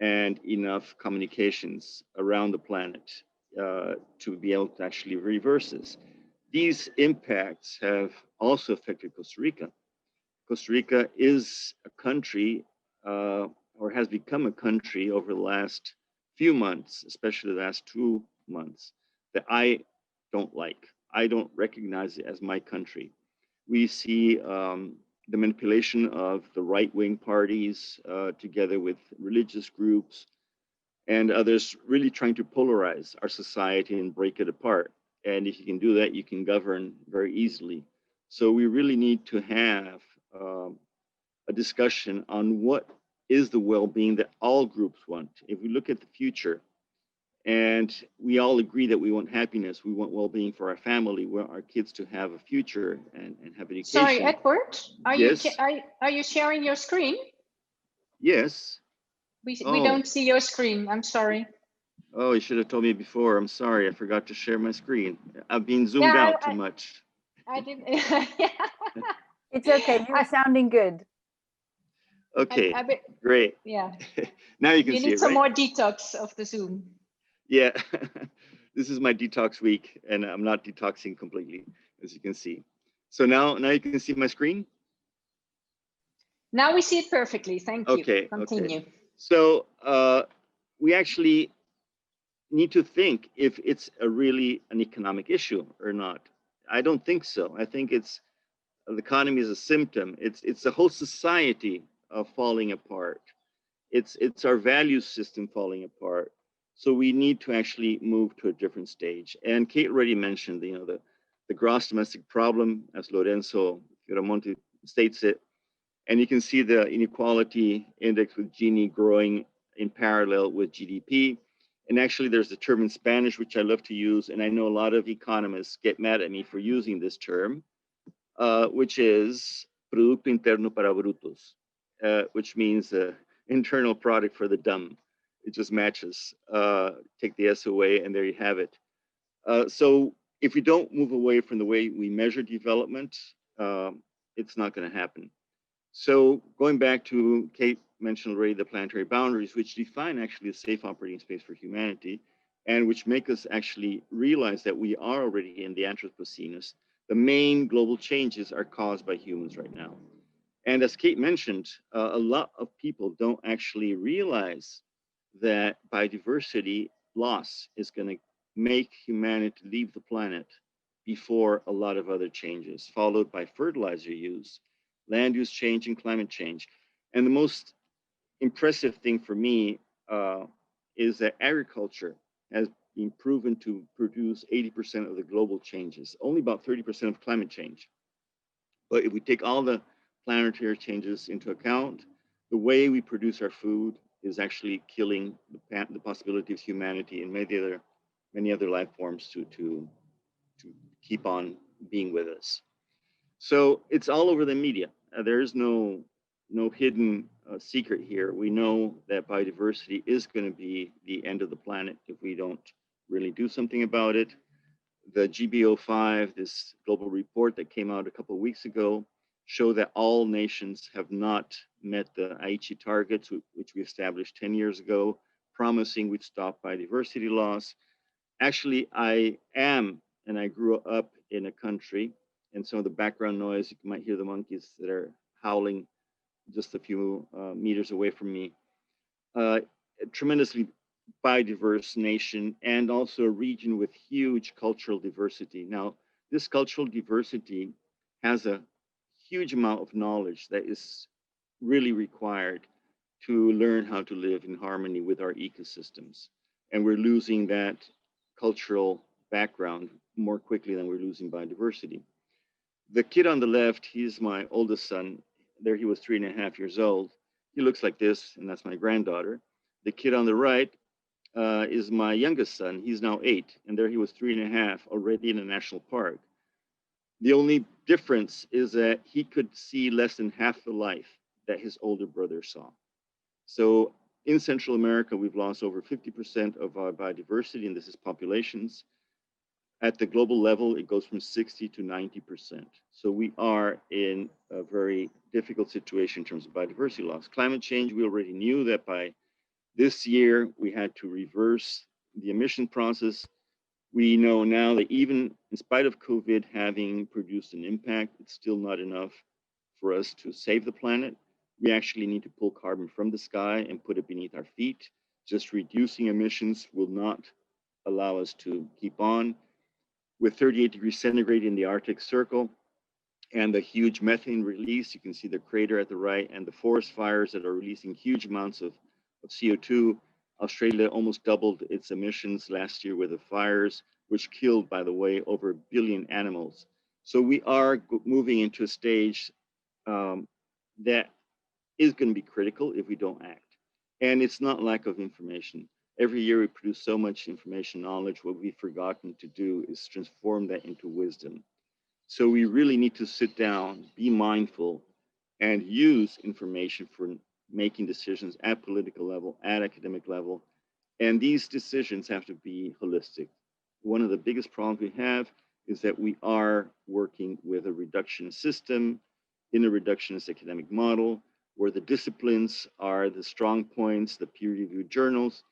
and enough communications around the planet to be able to actually reverse this. These impacts have also affected Costa Rica. Costa Rica is a country, or has become a country over the last few months, especially the last 2 months, that I don't like. I don't recognize it as my country. We see the manipulation of the right-wing parties together with religious groups and others really trying to polarize our society and break it apart. And if you can do that, you can govern very easily. So we really need to have a discussion on what is the well-being that all groups want. If we look at the future, and we all agree that we want happiness, we want well-being for our family, we want our kids to have a future and have education. Sorry, Edward, are you sharing your screen? Yes. We don't see your screen, I'm sorry. Oh, you should have told me before. I'm sorry, I forgot to share my screen. I've been zoomed out too much. I didn't. It's okay, you were sounding good. Okay, great. Yeah. Now you can see it, right? You need some more detox of the Zoom. Yeah, this is my detox week and I'm not detoxing completely, as you can see. So now you can see my screen? Now we see it perfectly, thank you. Okay, continue. Okay. So we actually need to think if it's really an economic issue or not. I don't think so. I think it's the economy is a symptom. It's the whole society falling apart. It's our value system falling apart. So we need to actually move to a different stage. And Kate already mentioned, the gross domestic problem, as Lorenzo Fioramonte states it. And you can see the inequality index with Gini growing in parallel with GDP. And actually there's the term in Spanish, which I love to use. And I know a lot of economists get mad at me for using this term, which is Producto Interno para Brutos, which means internal product for the dumb. It just matches. Take the S away and there you have it. So if we don't move away from the way we measure development, it's not going to happen. So going back to Kate mentioned already the planetary boundaries, which define actually a safe operating space for humanity, and which make us actually realize that we are already in the Anthropocenus. The main global changes are caused by humans right now. And as Kate mentioned, a lot of people don't actually realize that biodiversity loss is going to make humanity leave the planet before a lot of other changes, followed by fertilizer use, land use change, and climate change. And the most impressive thing for me is that agriculture has been proven to produce 80% of the global changes, only about 30% of climate change. But if we take all the planetary changes into account, the way we produce our food is actually killing the possibility of humanity and many other life forms to keep on being with us. So it's all over the media. There is no hidden secret here. We know that biodiversity is going to be the end of the planet if we don't really do something about it. The GBO5, this global report that came out a couple of weeks ago, show that all nations have not met the Aichi targets, which we established 10 years ago, promising we'd stop biodiversity loss. Actually, I am, and I grew up in a country, and some of the background noise, you might hear the monkeys that are howling just a few meters away from me. A tremendously biodiverse nation, and also a region with huge cultural diversity. Now, this cultural diversity has a huge amount of knowledge that is really required to learn how to live in harmony with our ecosystems. And we're losing that cultural background more quickly than we're losing biodiversity. The kid on the left, he's my oldest son. There he was 3.5 years old. He looks like this, and that's my granddaughter. The kid on the right is my youngest son. He's now 8, and there he was 3.5, already in a national park. The only difference is that he could see less than half the life that his older brother saw. So in Central America, we've lost over 50% of our biodiversity, and this is populations. At the global level, it goes from 60 to 90%. So we are in a very difficult situation in terms of biodiversity loss. Climate change, we already knew that by this year, we had to reverse the emission process. We know now that even in spite of COVID having produced an impact, it's still not enough for us to save the planet. We actually need to pull carbon from the sky and put it beneath our feet. Just reducing emissions will not allow us to keep on. With 38 degrees centigrade in the Arctic Circle and the huge methane release, you can see the crater at the right, and the forest fires that are releasing huge amounts of CO2. Australia almost doubled its emissions last year with the fires, which killed, by the way, over 1 billion animals. So we are moving into a stage that is going to be critical if we don't act. And it's not lack of information. Every year we produce so much information knowledge. What we've forgotten to do is transform that into wisdom. So we really need to sit down, be mindful, and use information for making decisions at political level, at academic level. And these decisions have to be holistic. One of the biggest problems we have is that we are working with a reductionist system in a reductionist academic model, where the disciplines are the strong points, the peer-reviewed journals,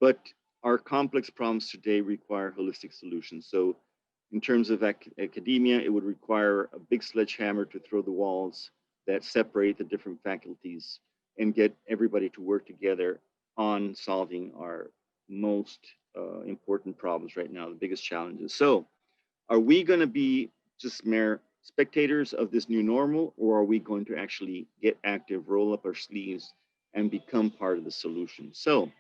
but our complex problems today require holistic solutions. So in terms of academia, it would require a big sledgehammer to throw the walls that separate the different faculties and get everybody to work together on solving our most important problems right now, the biggest challenges. So are we going to be just mere spectators of this new normal, or are we going to actually get active, roll up our sleeves, and become part of the solution? So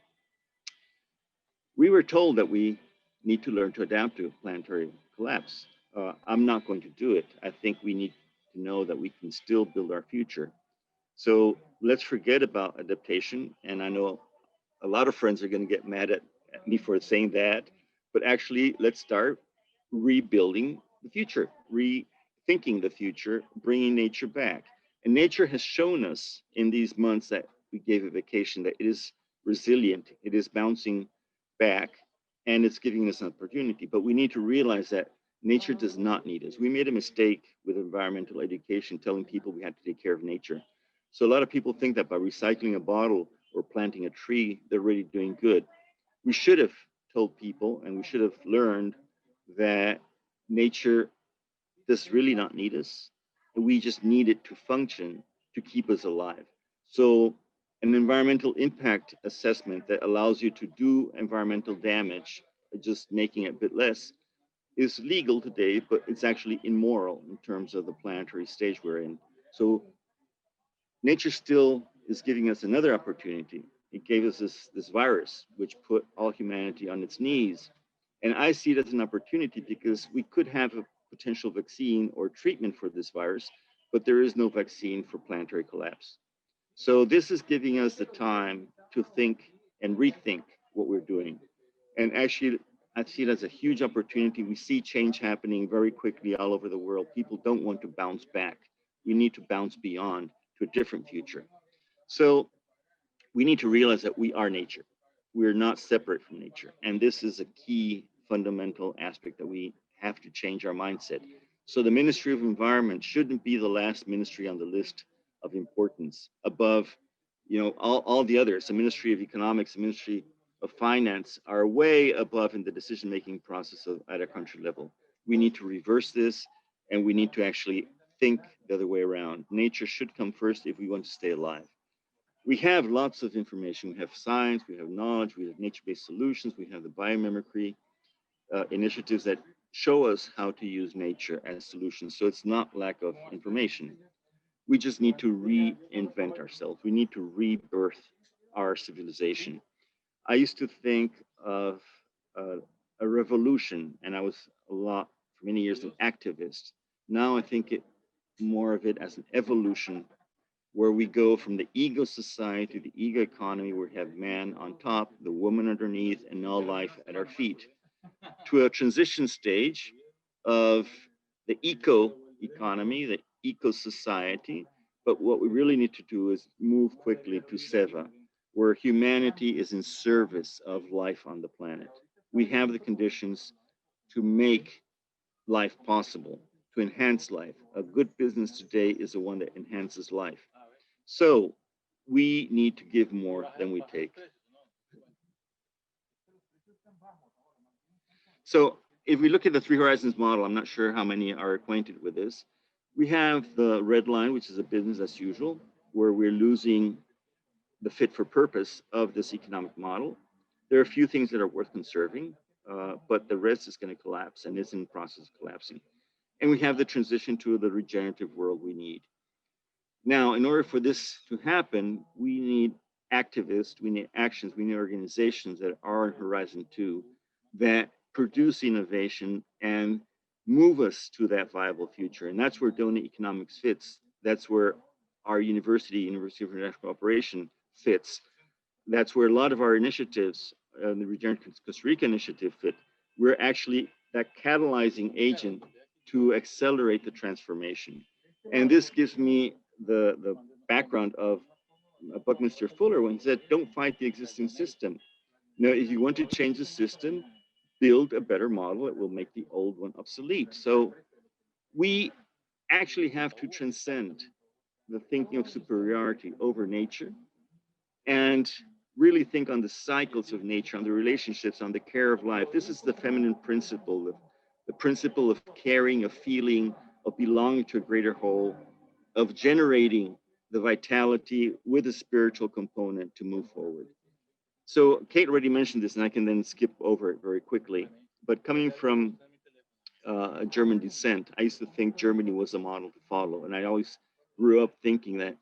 we were told that we need to learn to adapt to planetary collapse. I'm not going to do it. I think we need to know that we can still build our future. So let's forget about adaptation. And I know a lot of friends are going to get mad at me for saying that, but actually let's start rebuilding the future, rethinking the future, bringing nature back. And nature has shown us in these months that we gave a vacation that it is resilient, it is bouncing back, and it's giving us an opportunity. But we need to realize that nature does not need us. We made a mistake with environmental education, telling people we had to take care of nature. So a lot of people think that by recycling a bottle or planting a tree, they're really doing good. We should have told people, and we should have learned that nature does really not need us. We just need it to function, to keep us alive. So an environmental impact assessment that allows you to do environmental damage, just making it a bit less, is legal today, but it's actually immoral in terms of the planetary stage we're in. So nature still is giving us another opportunity. It gave us this virus, which put all humanity on its knees. And I see it as an opportunity because we could have a potential vaccine or treatment for this virus, but there is no vaccine for planetary collapse. So this is giving us the time to think and rethink what we're doing. And actually, I see it as a huge opportunity. We see change happening very quickly all over the world. People don't want to bounce back. We need to bounce beyond to a different future. So we need to realize that we are nature. We're not separate from nature. And this is a key fundamental aspect that we have to change our mindset. So the Ministry of Environment shouldn't be the last ministry on the list of importance above, all the others. The Ministry of Economics, the Ministry of Finance are way above in the decision-making process at a country level. We need to reverse this, and we need to actually think the other way around. Nature should come first if we want to stay alive. We have lots of information. We have science, we have knowledge, we have nature-based solutions, we have the biomimicry initiatives that show us how to use nature as solutions. So it's not lack of information. We just need to reinvent ourselves. We need to rebirth our civilization. I used to think of a revolution, and I was for many years, an activist. Now I think more of it as an evolution, where we go from the ego society, the ego economy, where we have man on top, the woman underneath, and all life at our feet, to a transition stage of the eco economy, the eco society. But what we really need to do is move quickly to Seva, where humanity is in service of life on the planet. We have the conditions to make life possible, to enhance life. A good business today is the one that enhances life. So we need to give more than we take. So if we look at the Three Horizons model, I'm not sure how many are acquainted with this. We have the red line, which is a business as usual, where we're losing the fit for purpose of this economic model. There are a few things that are worth conserving, but the rest is going to collapse and is in the process of collapsing. And we have the transition to the regenerative world we need. Now, in order for this to happen, we need activists, we need actions, we need organizations that are on Horizon 2 that produce innovation and move us to that viable future. And that's where Doughnut Economics fits. That's where our University of International Cooperation fits. That's where a lot of our initiatives, the Regenerative Costa Rica initiative fit. We're actually that catalyzing agent to accelerate the transformation. And this gives me the background of Buckminster Fuller when he said, don't fight the existing system. Now, if you want to change the system, build a better model that will make the old one obsolete. So we actually have to transcend the thinking of superiority over nature and really think on the cycles of nature, on the relationships, on the care of life. This is the feminine principle, the principle of caring, of feeling, of belonging to a greater whole, of generating the vitality with a spiritual component to move forward. So Kate already mentioned this, and I can then skip over it very quickly. But coming from German descent, I used to think Germany was a model to follow. And I always grew up thinking that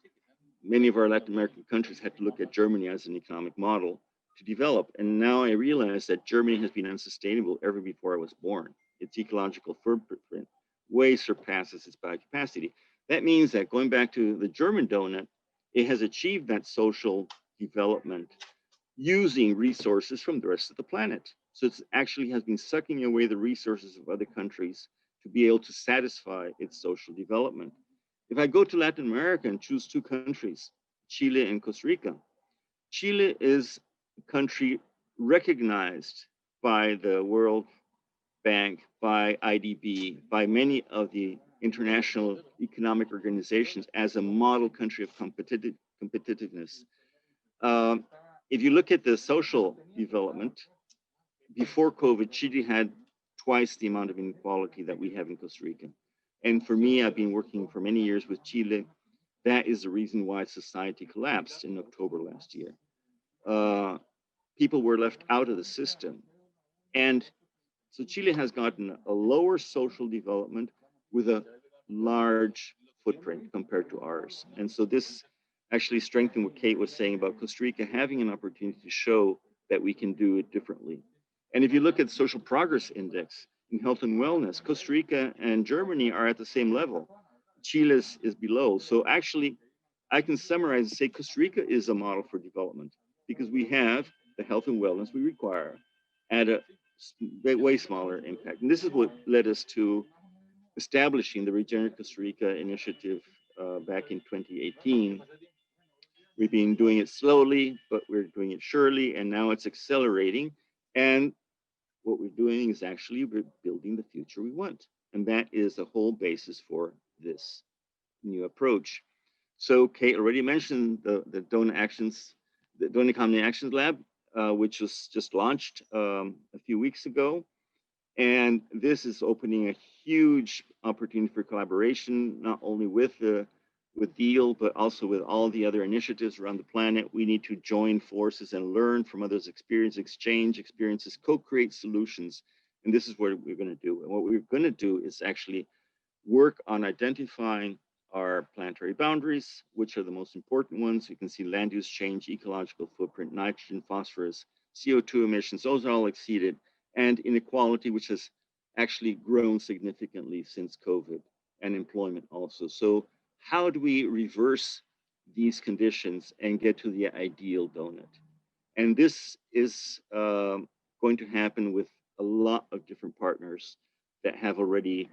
many of our Latin American countries had to look at Germany as an economic model to develop. And now I realize that Germany has been unsustainable ever before I was born. Its ecological footprint way surpasses its biocapacity. That means that going back to the German donut, it has achieved that social development using resources from the rest of the planet. So it actually has been sucking away the resources of other countries to be able to satisfy its social development. If I go to Latin America and choose two countries, Chile and Costa Rica, Chile is a country recognized by the World Bank, by IDB, by many of the international economic organizations as a model country of competitiveness. If you look at the social development, before COVID, Chile had twice the amount of inequality that we have in Costa Rica. And for me, I've been working for many years with Chile. That is the reason why society collapsed in October last year. People were left out of the system. And So Chile has gotten a lower social development with a large footprint compared to ours. And so this actually strengthened what Kate was saying about Costa Rica having an opportunity to show that we can do it differently. And if you look at social progress index in health and wellness, Costa Rica and Germany are at the same level. Chile is below. So actually, I can summarize and say Costa Rica is a model for development because we have the health and wellness we require at a way smaller impact. And this is what led us to establishing the Regenerative Costa Rica initiative back in 2018. We've been doing it slowly, but we're doing it surely, and now it's accelerating. And what we're doing is actually we're building the future we want. And that is the whole basis for this new approach. So Kate already mentioned the Doughnut Economy Actions Lab, which was just launched a few weeks ago. And this is opening a huge opportunity for collaboration, not only with DEAL, but also with all the other initiatives around the planet. We need to join forces and learn from others' experience, exchange experiences, co-create solutions. And this is what we're going to do. And what we're going to do is actually work on identifying our planetary boundaries, which are the most important ones. You can see land use change, ecological footprint, nitrogen, phosphorus, CO2 emissions, those are all exceeded, and inequality, which has actually grown significantly since COVID, and employment also. So how do we reverse these conditions and get to the ideal donut? And this is going to happen with a lot of different partners that have already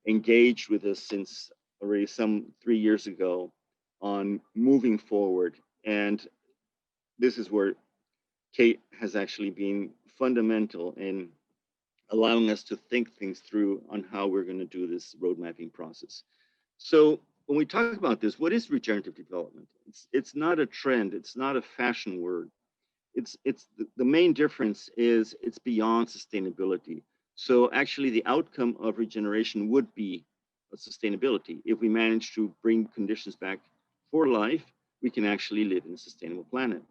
engaged with us since already some 3 years ago on moving forward. And this is where Kate has actually been fundamental in allowing us to think things through on how we're going to do this road mapping process. So when we talk about this, what is regenerative development? It's not a trend. It's not a fashion word. The main difference is it's beyond sustainability. So actually the outcome of regeneration would be a sustainability. If we manage to bring conditions back for life, we can actually live in a sustainable planet.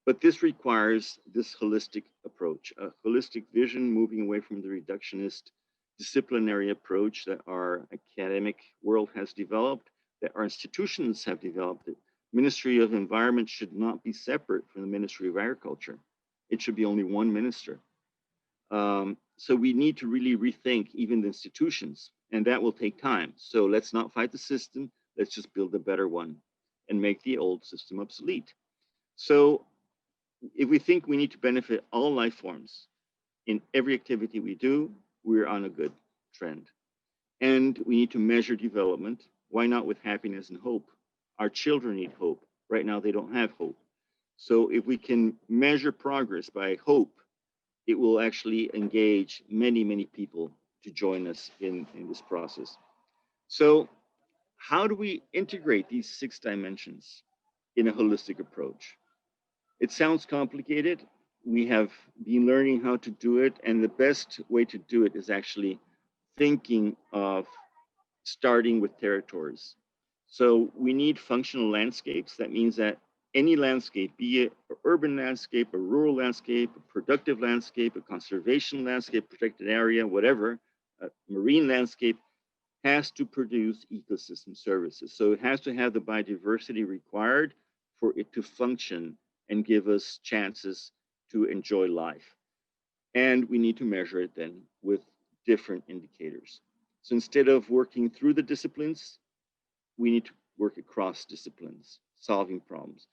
But this requires this holistic approach, a holistic vision, moving away from the reductionist disciplinary approach that our academic world has developed, that our institutions have developed. The Ministry of Environment should not be separate from the Ministry of Agriculture. It should be only one minister. So we need to really rethink even the institutions, and that will take time. So let's not fight the system. Let's just build a better one and make the old system obsolete. So if we think we need to benefit all life forms in every activity we do, we're on a good trend. And we need to measure development. Why not with happiness and hope? Our children need hope. Right now, they don't have hope. So if we can measure progress by hope, it will actually engage many, many people to join us in this process. So how do we integrate these 6 dimensions in a holistic approach? It sounds complicated. We have been learning how to do it, and the best way to do it is actually thinking of starting with territories. So we need functional landscapes. That means that any landscape, be it an urban landscape, a rural landscape, a productive landscape, a conservation landscape, protected area, whatever, a marine landscape, has to produce ecosystem services. So it has to have the biodiversity required for it to function and give us chances to enjoy life. And we need to measure it then with different indicators. So instead of working through the disciplines, we need to work across disciplines, solving problems.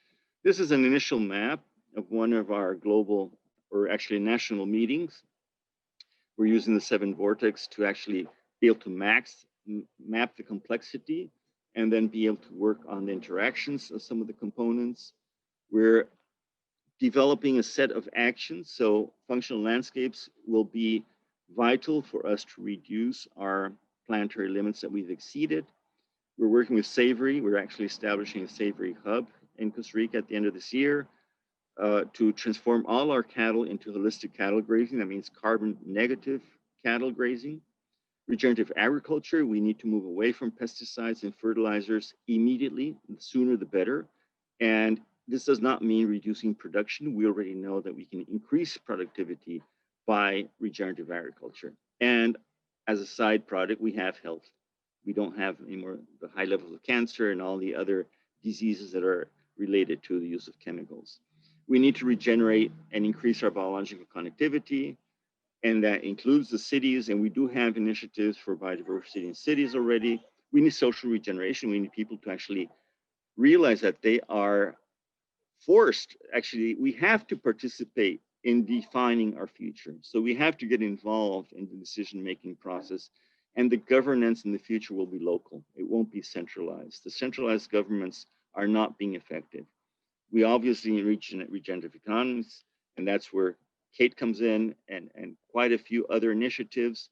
This is an initial map of one of our global, or actually national meetings. We're using the 7 vortex to actually be able to map the complexity and then be able to work on the interactions of some of the components. We're developing a set of actions. So functional landscapes will be vital for us to reduce our planetary limits that we've exceeded. We're working with Savory. We're actually establishing a Savory hub in Costa Rica at the end of this year to transform all our cattle into holistic cattle grazing. That means carbon negative cattle grazing. Regenerative agriculture, we need to move away from pesticides and fertilizers immediately. The sooner the better. And this does not mean reducing production. We already know that we can increase productivity by regenerative agriculture. And as a side product, we have health. We don't have anymore the high levels of cancer and all the other diseases that are related to the use of chemicals. We need to regenerate and increase our biological connectivity, and that includes the cities, and we do have initiatives for biodiversity in cities already. We need social regeneration. We need people to actually realize that they are forced, actually, we have to participate in defining our future. So we have to get involved in the decision-making process, and the governance in the future will be local. It won't be centralized. The centralized governments are not being effective. We obviously need regenerative economics, and that's where Kate comes in, and quite a few other initiatives.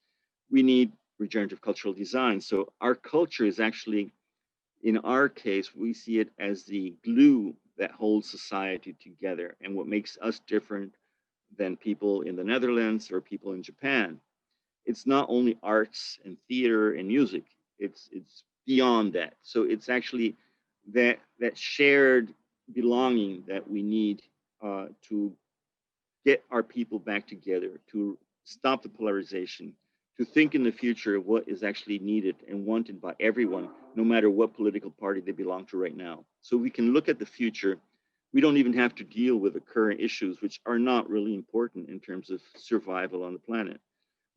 We need regenerative cultural design. So our culture is actually, in our case, we see it as the glue that holds society together and what makes us different than people in the Netherlands or people in Japan. It's not only arts and theater and music, it's beyond that. So it's actually that shared belonging that we need to get our people back together, to stop the polarization, to think in the future of what is actually needed and wanted by everyone, no matter what political party they belong to right now. So we can look at the future. We don't even have to deal with the current issues, which are not really important in terms of survival on the planet.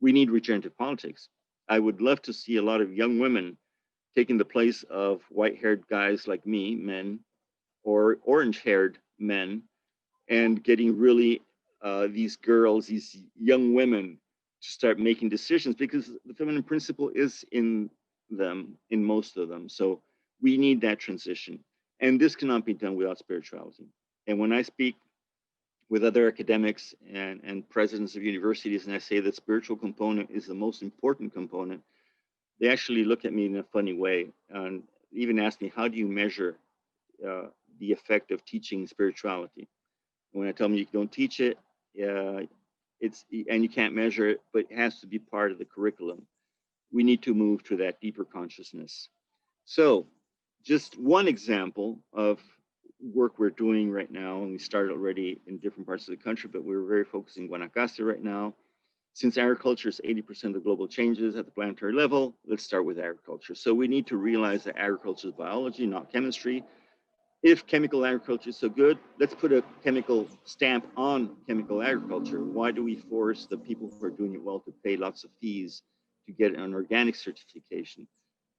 We need regenerative politics. I would love to see a lot of young women taking the place of white-haired guys like me, men, or orange-haired men, and getting really these girls, these young women, to start making decisions, because the feminine principle is in them, in most of them. So we need that transition. And this cannot be done without spirituality. And when I speak with other academics and presidents of universities, and I say that spiritual component is the most important component, they actually look at me in a funny way and even ask me, how do you measure the effect of teaching spirituality? When I tell them you don't teach it, and you can't measure it, but it has to be part of the curriculum. We need to move to that deeper consciousness. So just one example of work we're doing right now, and we started already in different parts of the country, but we're very focused in Guanacaste right now. Since agriculture is 80% of global changes at the planetary level, let's start with agriculture. So we need to realize that agriculture is biology, not chemistry. If chemical agriculture is so good, let's put a chemical stamp on chemical agriculture. Why do we force the people who are doing it well to pay lots of fees to get an organic certification?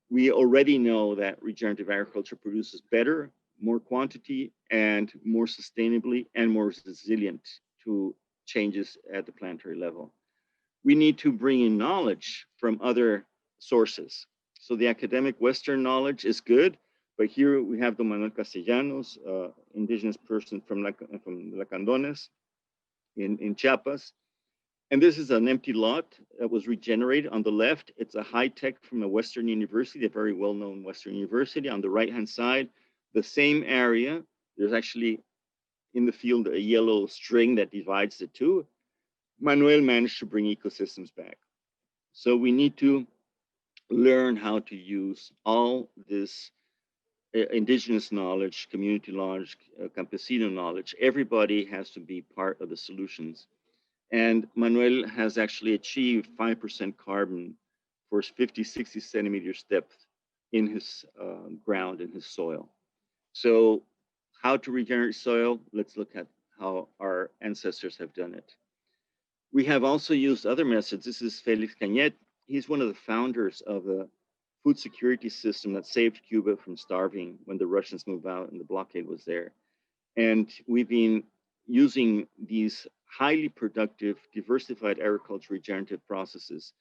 We already know that regenerative agriculture produces better, more quantity, and more sustainably and more resilient to changes at the planetary level. We need to bring in knowledge from other sources. So the academic Western knowledge is good, but here we have Don Manuel Castellanos, indigenous person from Lacandones in Chiapas. And this is an empty lot that was regenerated. On the left, it's a high tech from a Western university, a very well-known Western university. On the right-hand side, the same area, there's actually in the field a yellow string that divides the two. Manuel managed to bring ecosystems back. So we need to learn how to use all this indigenous knowledge, community knowledge, campesino knowledge. Everybody has to be part of the solutions. And Manuel has actually achieved 5% carbon for 50, 60 centimeters depth in his ground, in his soil. So how to regenerate soil? Let's look at how our ancestors have done it. We have also used other methods. This is Felix Cañet. He's one of the founders of the food security system that saved Cuba from starving when the Russians moved out and the blockade was there. And we've been using these highly productive, diversified agriculture regenerative processes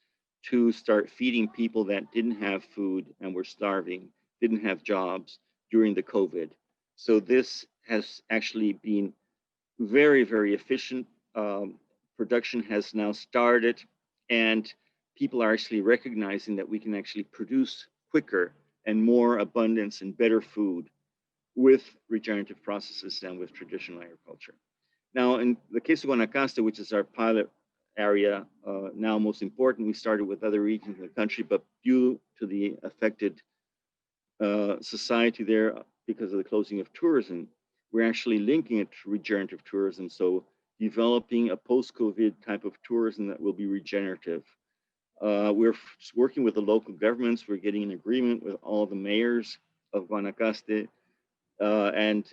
to start feeding people that didn't have food and were starving, didn't have jobs during the COVID. So this has actually been very, very efficient. Production has now started, and people are actually recognizing that we can actually produce quicker and more abundance and better food with regenerative processes than with traditional agriculture. Now, in the case of Guanacaste, which is our pilot area, now most important, we started with other regions in the country, but due to the affected society there because of the closing of tourism, we're actually linking it to regenerative tourism. So developing a post-COVID type of tourism that will be regenerative. We're working with the local governments. We're getting an agreement with all the mayors of Guanacaste and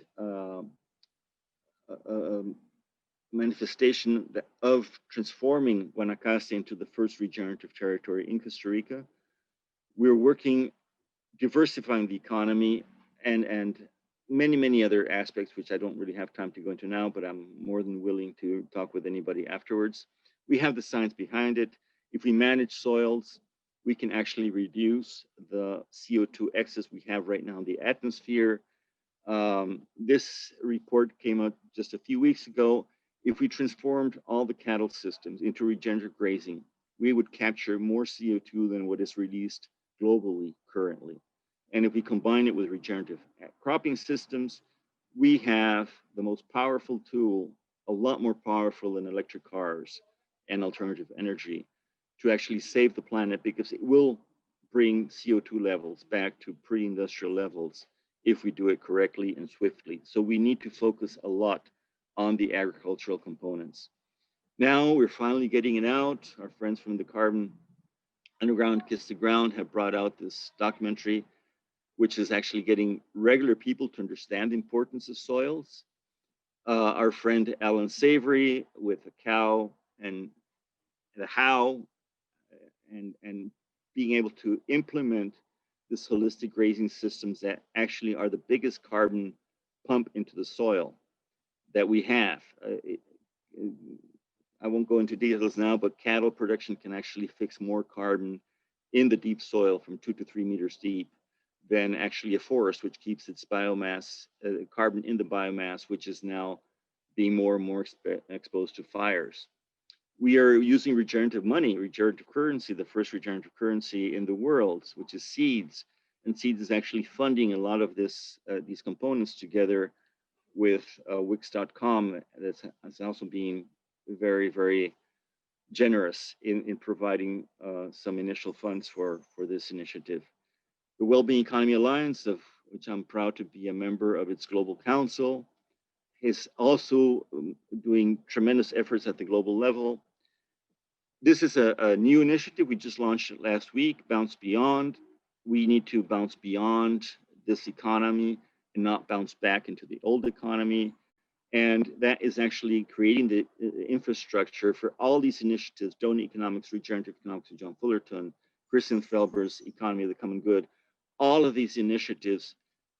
manifestation of transforming Guanacaste into the first regenerative territory in Costa Rica. We're working, diversifying the economy and many other aspects, which I don't really have time to go into now, but I'm more than willing to talk with anybody afterwards. We have the science behind it. If we manage soils, we can actually reduce the CO2 excess we have right now in the atmosphere. This report came out just a few weeks ago. If we transformed all the cattle systems into regenerative grazing, we would capture more CO2 than what is released globally currently. And if we combine it with regenerative cropping systems, we have the most powerful tool, a lot more powerful than electric cars and alternative energy, to actually save the planet, because it will bring CO2 levels back to pre-industrial levels if we do it correctly and swiftly. So we need to focus a lot on the agricultural components. Now we're finally getting it out. Our friends from the Carbon Underground Kiss the Ground have brought out this documentary, which is actually getting regular people to understand the importance of soils. Our friend Alan Savory with the cow and the how, and being able to implement this holistic grazing systems that actually are the biggest carbon pump into the soil that we have. I won't go into details now, but cattle production can actually fix more carbon in the deep soil from 2 to 3 meters deep than actually a forest, which keeps its biomass, carbon in the biomass, which is now being more and more exposed to fires. We are using regenerative money, regenerative currency, the first regenerative currency in the world, which is seeds. And seeds is actually funding a lot of this, these components together with Wix.com. That's also being very generous in providing some initial funds for this initiative. The Wellbeing Economy Alliance, of which I'm proud to be a member of its global council, is also doing tremendous efforts at the global level. This is a new initiative. We just launched it last week, Bounce Beyond. We need to bounce beyond this economy and not bounce back into the old economy. And that is actually creating the infrastructure for all these initiatives: Doughnut Economics, Regenerative Economics with John Fullerton, Kristen Felber's Economy of the Common Good. All of these initiatives,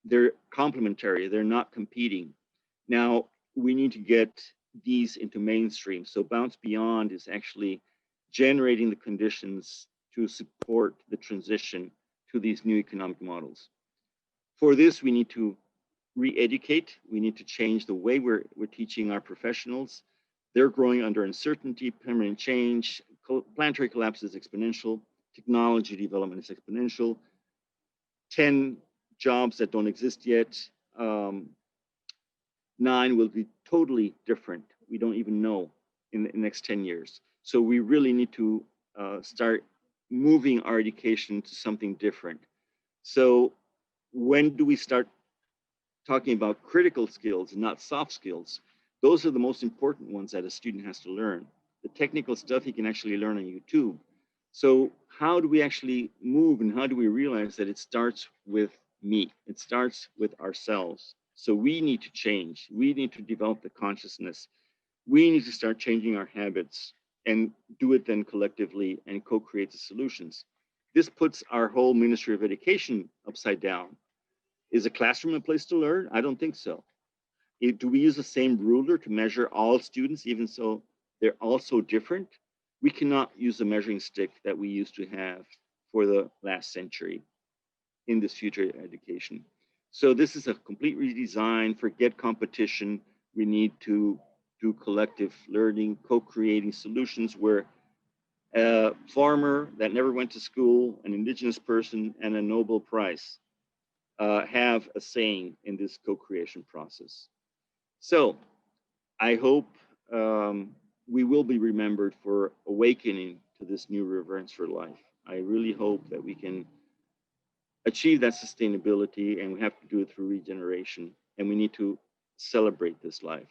they're complementary, they're not competing. Now, we need to get these into mainstream. So Bounce Beyond is actually generating the conditions to support the transition to these new economic models. For this, we need to re-educate. We need to change the way we're teaching our professionals. They're growing under uncertainty, permanent change, planetary collapse is exponential, technology development is exponential, 10 jobs that don't exist yet, 9 will be totally different. We don't even know in the next 10 years. So we really need to start moving our education to something different. So when do we start talking about critical skills and not soft skills? Those are the most important ones that a student has to learn. The technical stuff he can actually learn on YouTube. So how do we actually move, and how do we realize that it starts with me? It starts with ourselves. So we need to change. We need to develop the consciousness. We need to start changing our habits and do it then collectively and co-create the solutions. This puts our whole Ministry of Education upside down. Is a classroom a place to learn? I don't think so. Do we use the same ruler to measure all students, even so they're all so different? We cannot use the measuring stick that we used to have for the last century in this future education. So this is a complete redesign. Forget competition. We need to do collective learning, co-creating solutions where a farmer that never went to school, an indigenous person, and a Nobel Prize have a saying in this co-creation process. So I hope we will be remembered for awakening to this new reverence for life. I really hope that we can achieve that sustainability, and we have to do it through regeneration, and we need to celebrate this life.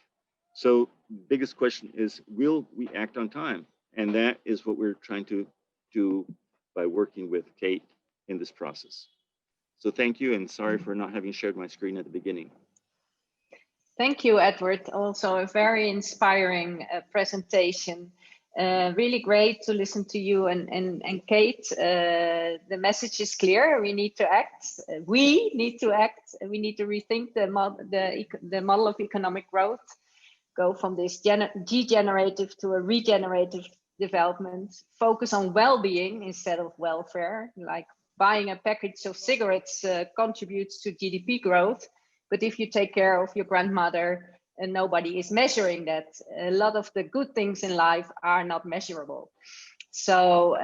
So biggest question is, will we act on time? And that is what we're trying to do by working with Kate in this process. So thank you, and sorry for not having shared my screen at the beginning. Thank you, Edward. Also a very inspiring presentation. Really great to listen to you and Kate. The message is clear. We need to act. We need to act. We need to rethink the model of economic growth. Go from this degenerative to a regenerative development. Focus on well-being instead of welfare. Like buying a package of cigarettes contributes to GDP growth. But if you take care of your grandmother, and nobody is measuring that, a lot of the good things in life are not measurable. So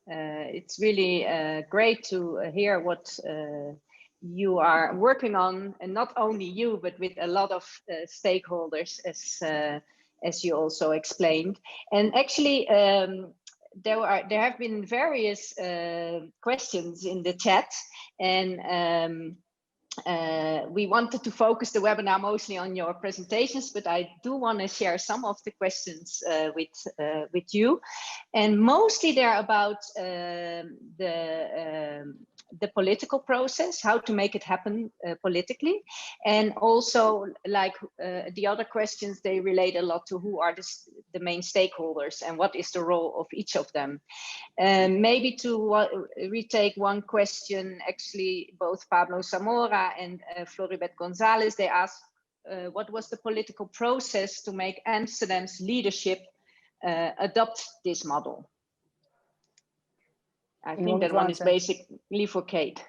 it's really great to hear what you are working on, and not only you, but with a lot of stakeholders, as you also explained. And actually, there have been various questions in the chat, and we wanted to focus the webinar mostly on your presentations, but I do want to share some of the questions with you. And mostly they're about the political process, how to make it happen politically. And also, like the other questions, they relate a lot to who are the main stakeholders and what is the role of each of them. Maybe to retake one question, actually, both Pablo Zamora and Floribet Gonzalez, they asked what was the political process to make Amsterdam's leadership adopt this model? I think that one is basically for Kate.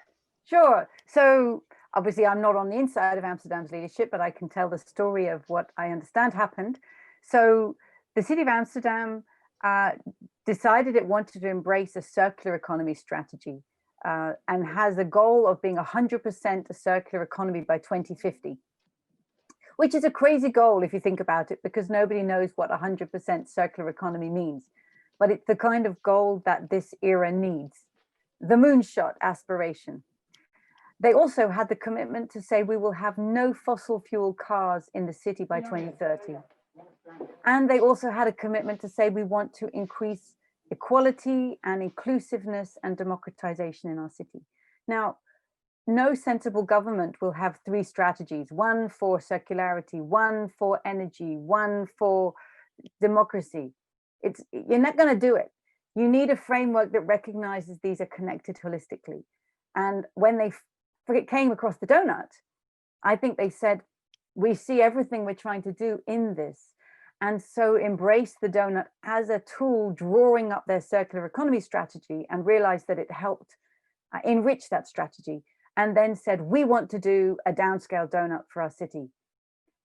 Sure. So obviously I'm not on the inside of Amsterdam's leadership, but I can tell the story of what I understand happened. So the city of Amsterdam decided it wanted to embrace a circular economy strategy and has a goal of being 100% a circular economy by 2050, which is a crazy goal if you think about it, because nobody knows what 100% circular economy means. But it's the kind of goal that this era needs, the moonshot aspiration. They also had the commitment to say we will have no fossil fuel cars in the city by 2030. And they also had a commitment to say we want to increase equality and inclusiveness and democratization in our city. Now, no sensible government will have three strategies, one for circularity, one for energy, one for democracy. You're not going to do it. You need a framework that recognizes these are connected holistically. And when they came across the donut, I think they said, we see everything we're trying to do in this. And so embrace the donut as a tool drawing up their circular economy strategy, and realized that it helped enrich that strategy. And then said, we want to do a downscale donut for our city,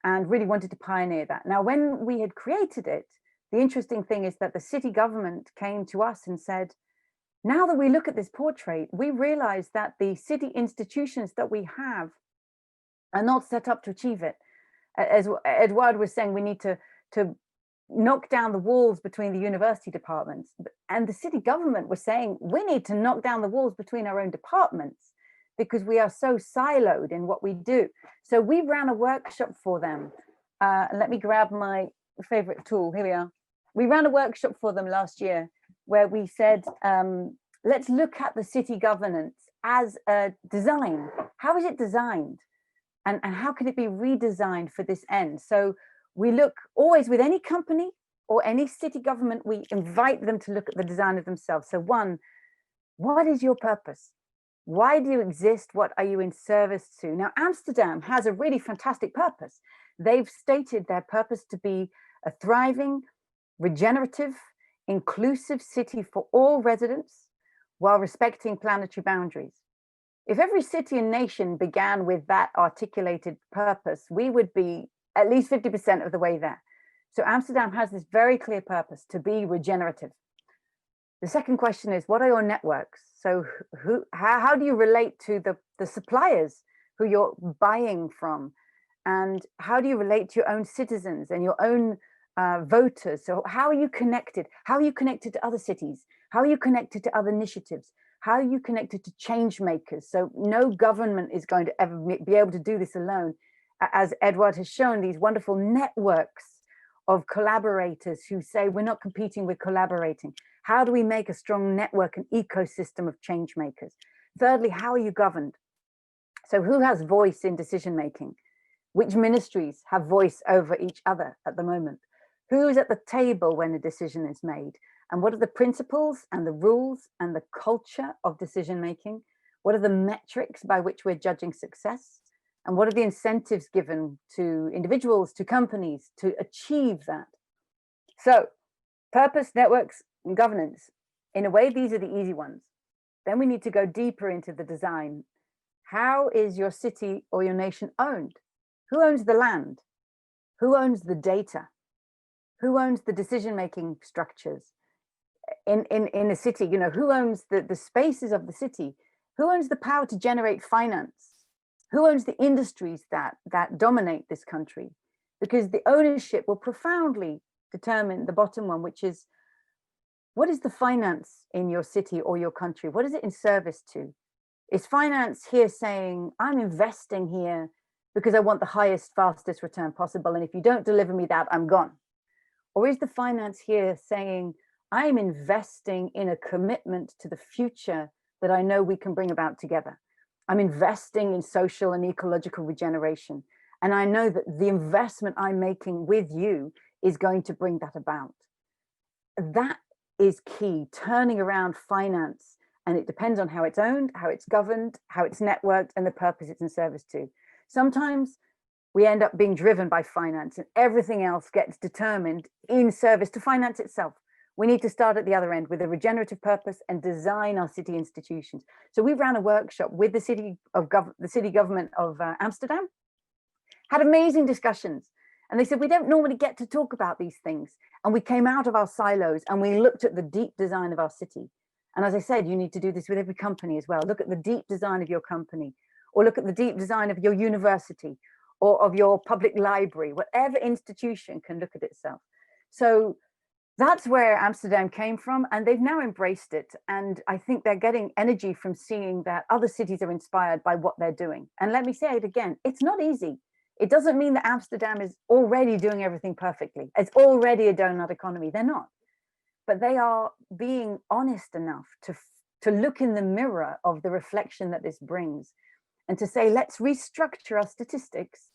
and really wanted to pioneer that. Now, when we had created it, the interesting thing is that the city government came to us and said, now that we look at this portrait, we realize that the city institutions that we have are not set up to achieve it. As Eduard was saying, we need to knock down the walls between the university departments. And the city government was saying, we need to knock down the walls between our own departments, because we are so siloed in what we do. So we ran a workshop for them. Let me grab my favorite tool. Here we are. We ran a workshop for them last year where we said, let's look at the city governance as a design. How is it designed? And how can it be redesigned for this end? So we look always with any company or any city government, we invite them to look at the design of themselves. So one, what is your purpose? Why do you exist? What are you in service to? Now, Amsterdam has a really fantastic purpose. They've stated their purpose to be a thriving, regenerative, inclusive city for all residents while respecting planetary boundaries. If every city and nation began with that articulated purpose, we would be at least 50% of the way there. So Amsterdam has this very clear purpose to be regenerative. The second question is, what are your networks? So how do you relate to the suppliers who you're buying from? And how do you relate to your own citizens and your own voters? So how are you connected? How are you connected to other cities? How are you connected to other initiatives? How are you connected to change makers? So no government is going to ever be able to do this alone. as Eduard has shown, these wonderful networks of collaborators who say, we're not competing, we're collaborating. How do we make a strong network and ecosystem of change makers? Thirdly, how are you governed? So who has voice in decision making? Which ministries have voice over each other at the moment? Who is at the table when a decision is made? And what are the principles and the rules and the culture of decision making? What are the metrics by which we're judging success? And what are the incentives given to individuals, to companies to achieve that? So purpose, networks, and governance. In a way, these are the easy ones. Then we need to go deeper into the design. How is your city or your nation owned? Who owns the land? Who owns the data? Who owns the decision-making structures? In a city, you know, who owns the spaces of the city? Who owns the power to generate finance? Who owns the industries that dominate this country? Because the ownership will profoundly determine the bottom one, which is, what is the finance in your city or your country? What is it in service to? Is finance here saying, I'm investing here because I want the highest, fastest return possible, and if you don't deliver me that, I'm gone? Or is the finance here saying, I'm investing in a commitment to the future that I know we can bring about together? I'm investing in social and ecological regeneration, and I know that the investment I'm making with you is going to bring that about. That is key, turning around finance, and it depends on how it's owned, how it's governed, how it's networked, and the purpose it's in service to. Sometimes we end up being driven by finance and everything else gets determined in service to finance itself. We need to start at the other end with a regenerative purpose and design our city institutions. So we ran a workshop with the city government of Amsterdam, had amazing discussions. And they said, we don't normally get to talk about these things. And we came out of our silos and we looked at the deep design of our city. And as I said, you need to do this with every company as well. Look at the deep design of your company, or look at the deep design of your university or of your public library. Whatever institution can look at itself. So that's where Amsterdam came from, and they've now embraced it. And I think they're getting energy from seeing that other cities are inspired by what they're doing. And let me say it again, it's not easy. It doesn't mean that Amsterdam is already doing everything perfectly. It's already a donut economy. They're not. But they are being honest enough to look in the mirror of the reflection that this brings and to say, let's restructure our statistics.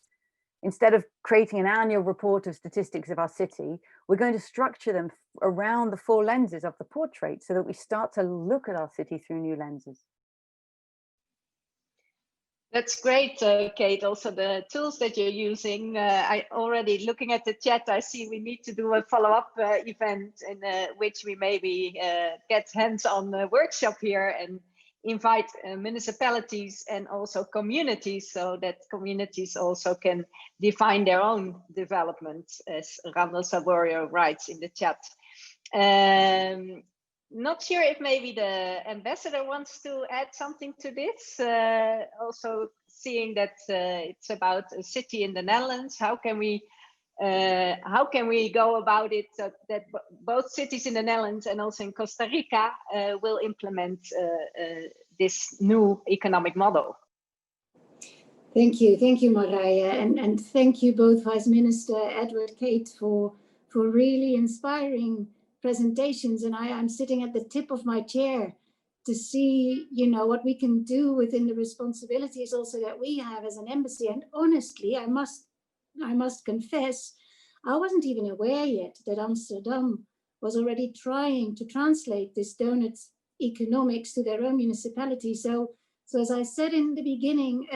Instead of creating an annual report of statistics of our city, we're going to structure them around the four lenses of the portrait so that we start to look at our city through new lenses. That's great, Kate. Also the tools that you're using. I already looking at the chat, I see we need to do a follow-up event in which we maybe get hands-on workshop here and invite municipalities and also communities, so that communities also can define their own development, as Randall Saborio writes in the chat. Not sure if maybe the ambassador wants to add something to this. Also seeing that it's about a city in the Netherlands, how can we go about it so that both cities in the Netherlands and also in Costa Rica will implement this new economic model? Thank you, Marije, and thank you both Vice Minister Eduard, Kate, for really inspiring presentations. And I'm sitting at the tip of my chair to see, you know, what we can do within the responsibilities also that we have as an embassy. And honestly, I must confess, I wasn't even aware yet that Amsterdam was already trying to translate this Doughnut Economics to their own municipality. So as I said in the beginning,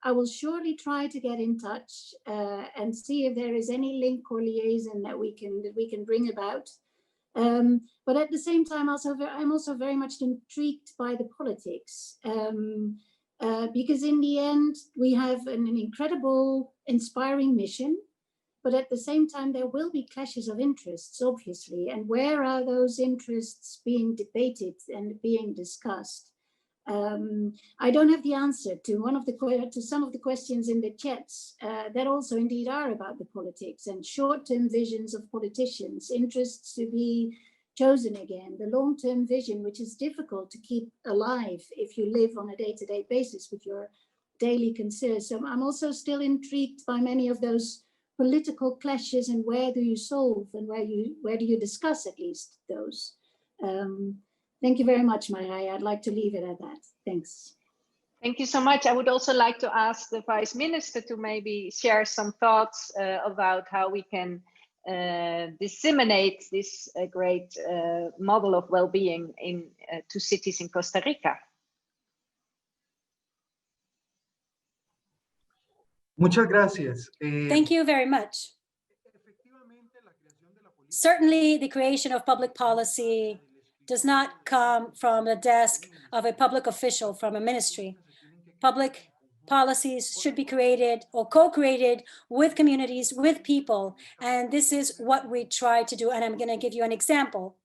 I will surely try to get in touch and see if there is any link or liaison that we can bring about. But at the same time, I'm also very much intrigued by the politics, because in the end, we have an incredible, inspiring mission, but at the same time, there will be clashes of interests, obviously. And where are those interests being debated and being discussed? I don't have the answer to some of the questions in the chats that also indeed are about the politics and short-term visions of politicians, interests to be chosen again, the long-term vision, which is difficult to keep alive if you live on a day-to-day basis with daily consider. So I'm also still intrigued by many of those political clashes and where do you solve and where do you discuss at least those. Thank you very much, Marije. I'd like to leave it at that. Thanks. Thank you so much. I would also like to ask the Vice Minister to maybe share some thoughts about how we can disseminate this great model of well-being to cities in Costa Rica. Muchas gracias. Thank you very much. Certainly, the creation of public policy does not come from the desk of a public official from a ministry. Public policies should be created or co-created with communities, with people, and this is what we try to do. And I'm going to give you an example,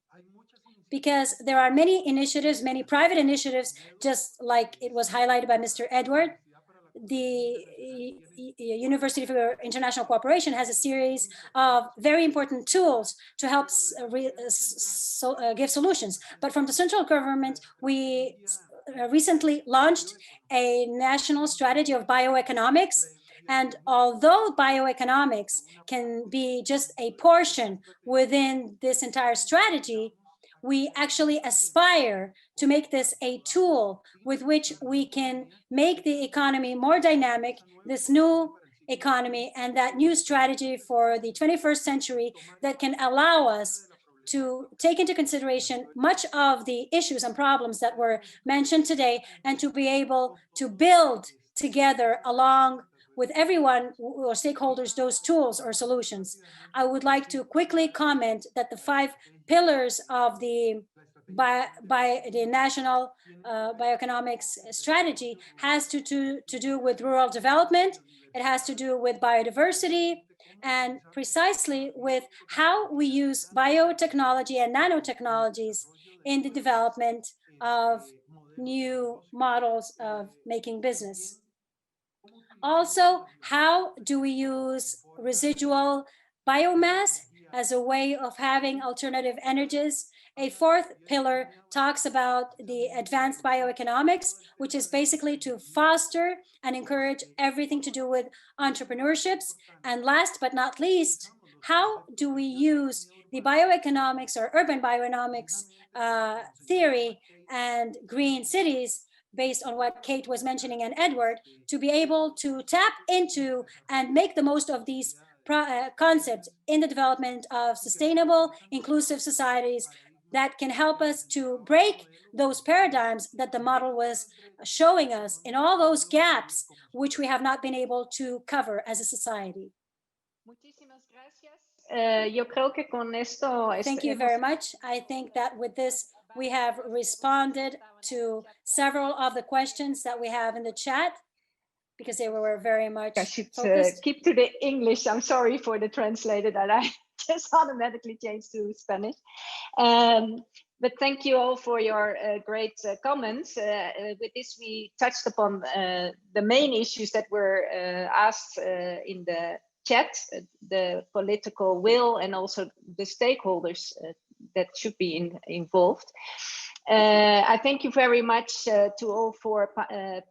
because there are many initiatives, many private initiatives, just like it was highlighted by Mr. Eduard. The University for International Cooperation has a series of very important tools to help give solutions. But from the central government, we recently launched a national strategy of bioeconomics. And although bioeconomics can be just a portion within this entire strategy, we actually aspire to make this a tool with which we can make the economy more dynamic, this new economy and that new strategy for the 21st century that can allow us to take into consideration much of the issues and problems that were mentioned today, and to be able to build together along with everyone or stakeholders those tools or solutions. I would like to quickly comment that the 5 pillars of the national bioeconomics strategy has to do with rural development. It has to do with biodiversity, and precisely with how we use biotechnology and nanotechnologies in the development of new models of making business. Also, how do we use residual biomass as a way of having alternative energies? A 4th pillar talks about the advanced bioeconomics, which is basically to foster and encourage everything to do with entrepreneurships. And last but not least, how do we use the bioeconomics or urban bioeconomics theory and green cities, based on what Kate was mentioning and Eduard, to be able to tap into and make the most of these concepts in the development of sustainable, inclusive societies that can help us to break those paradigms that the model was showing us in all those gaps which we have not been able to cover as a society. Thank you very much. I think that with this, we have responded to several of the questions that we have in the chat, because they were very much I should focused. keep to the English. I'm sorry for the translator that I just automatically changed to Spanish. But thank you all for your great comments. With this, we touched upon the main issues that were asked in the chat, the political will, and also the stakeholders that should be involved. I thank you very much to all 4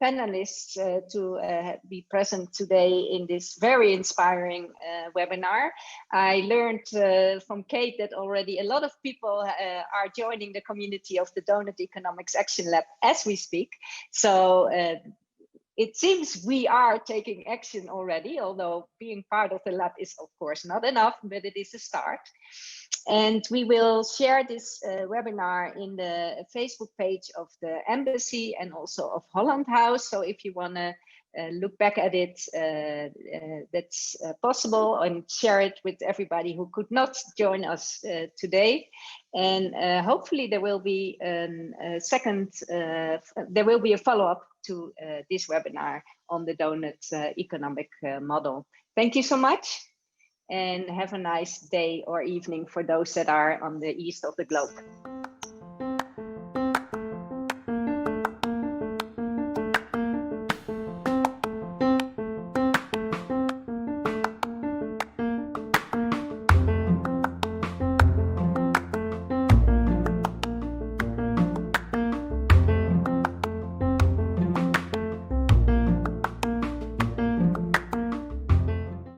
panelists to be present today in this very inspiring webinar. I learned from Kate that already a lot of people are joining the community of the Doughnut Economics Action Lab as we speak. So it seems we are taking action already, although being part of the lab is of course not enough, but it is a start. And we will share this webinar in the Facebook page of the Embassy and also of Holland House. So if you want to look back at it, that's possible, and share it with everybody who could not join us today. And hopefully there will be a follow-up to this webinar on the Doughnut economic model. Thank you so much, and have a nice day or evening for those that are on the east of the globe.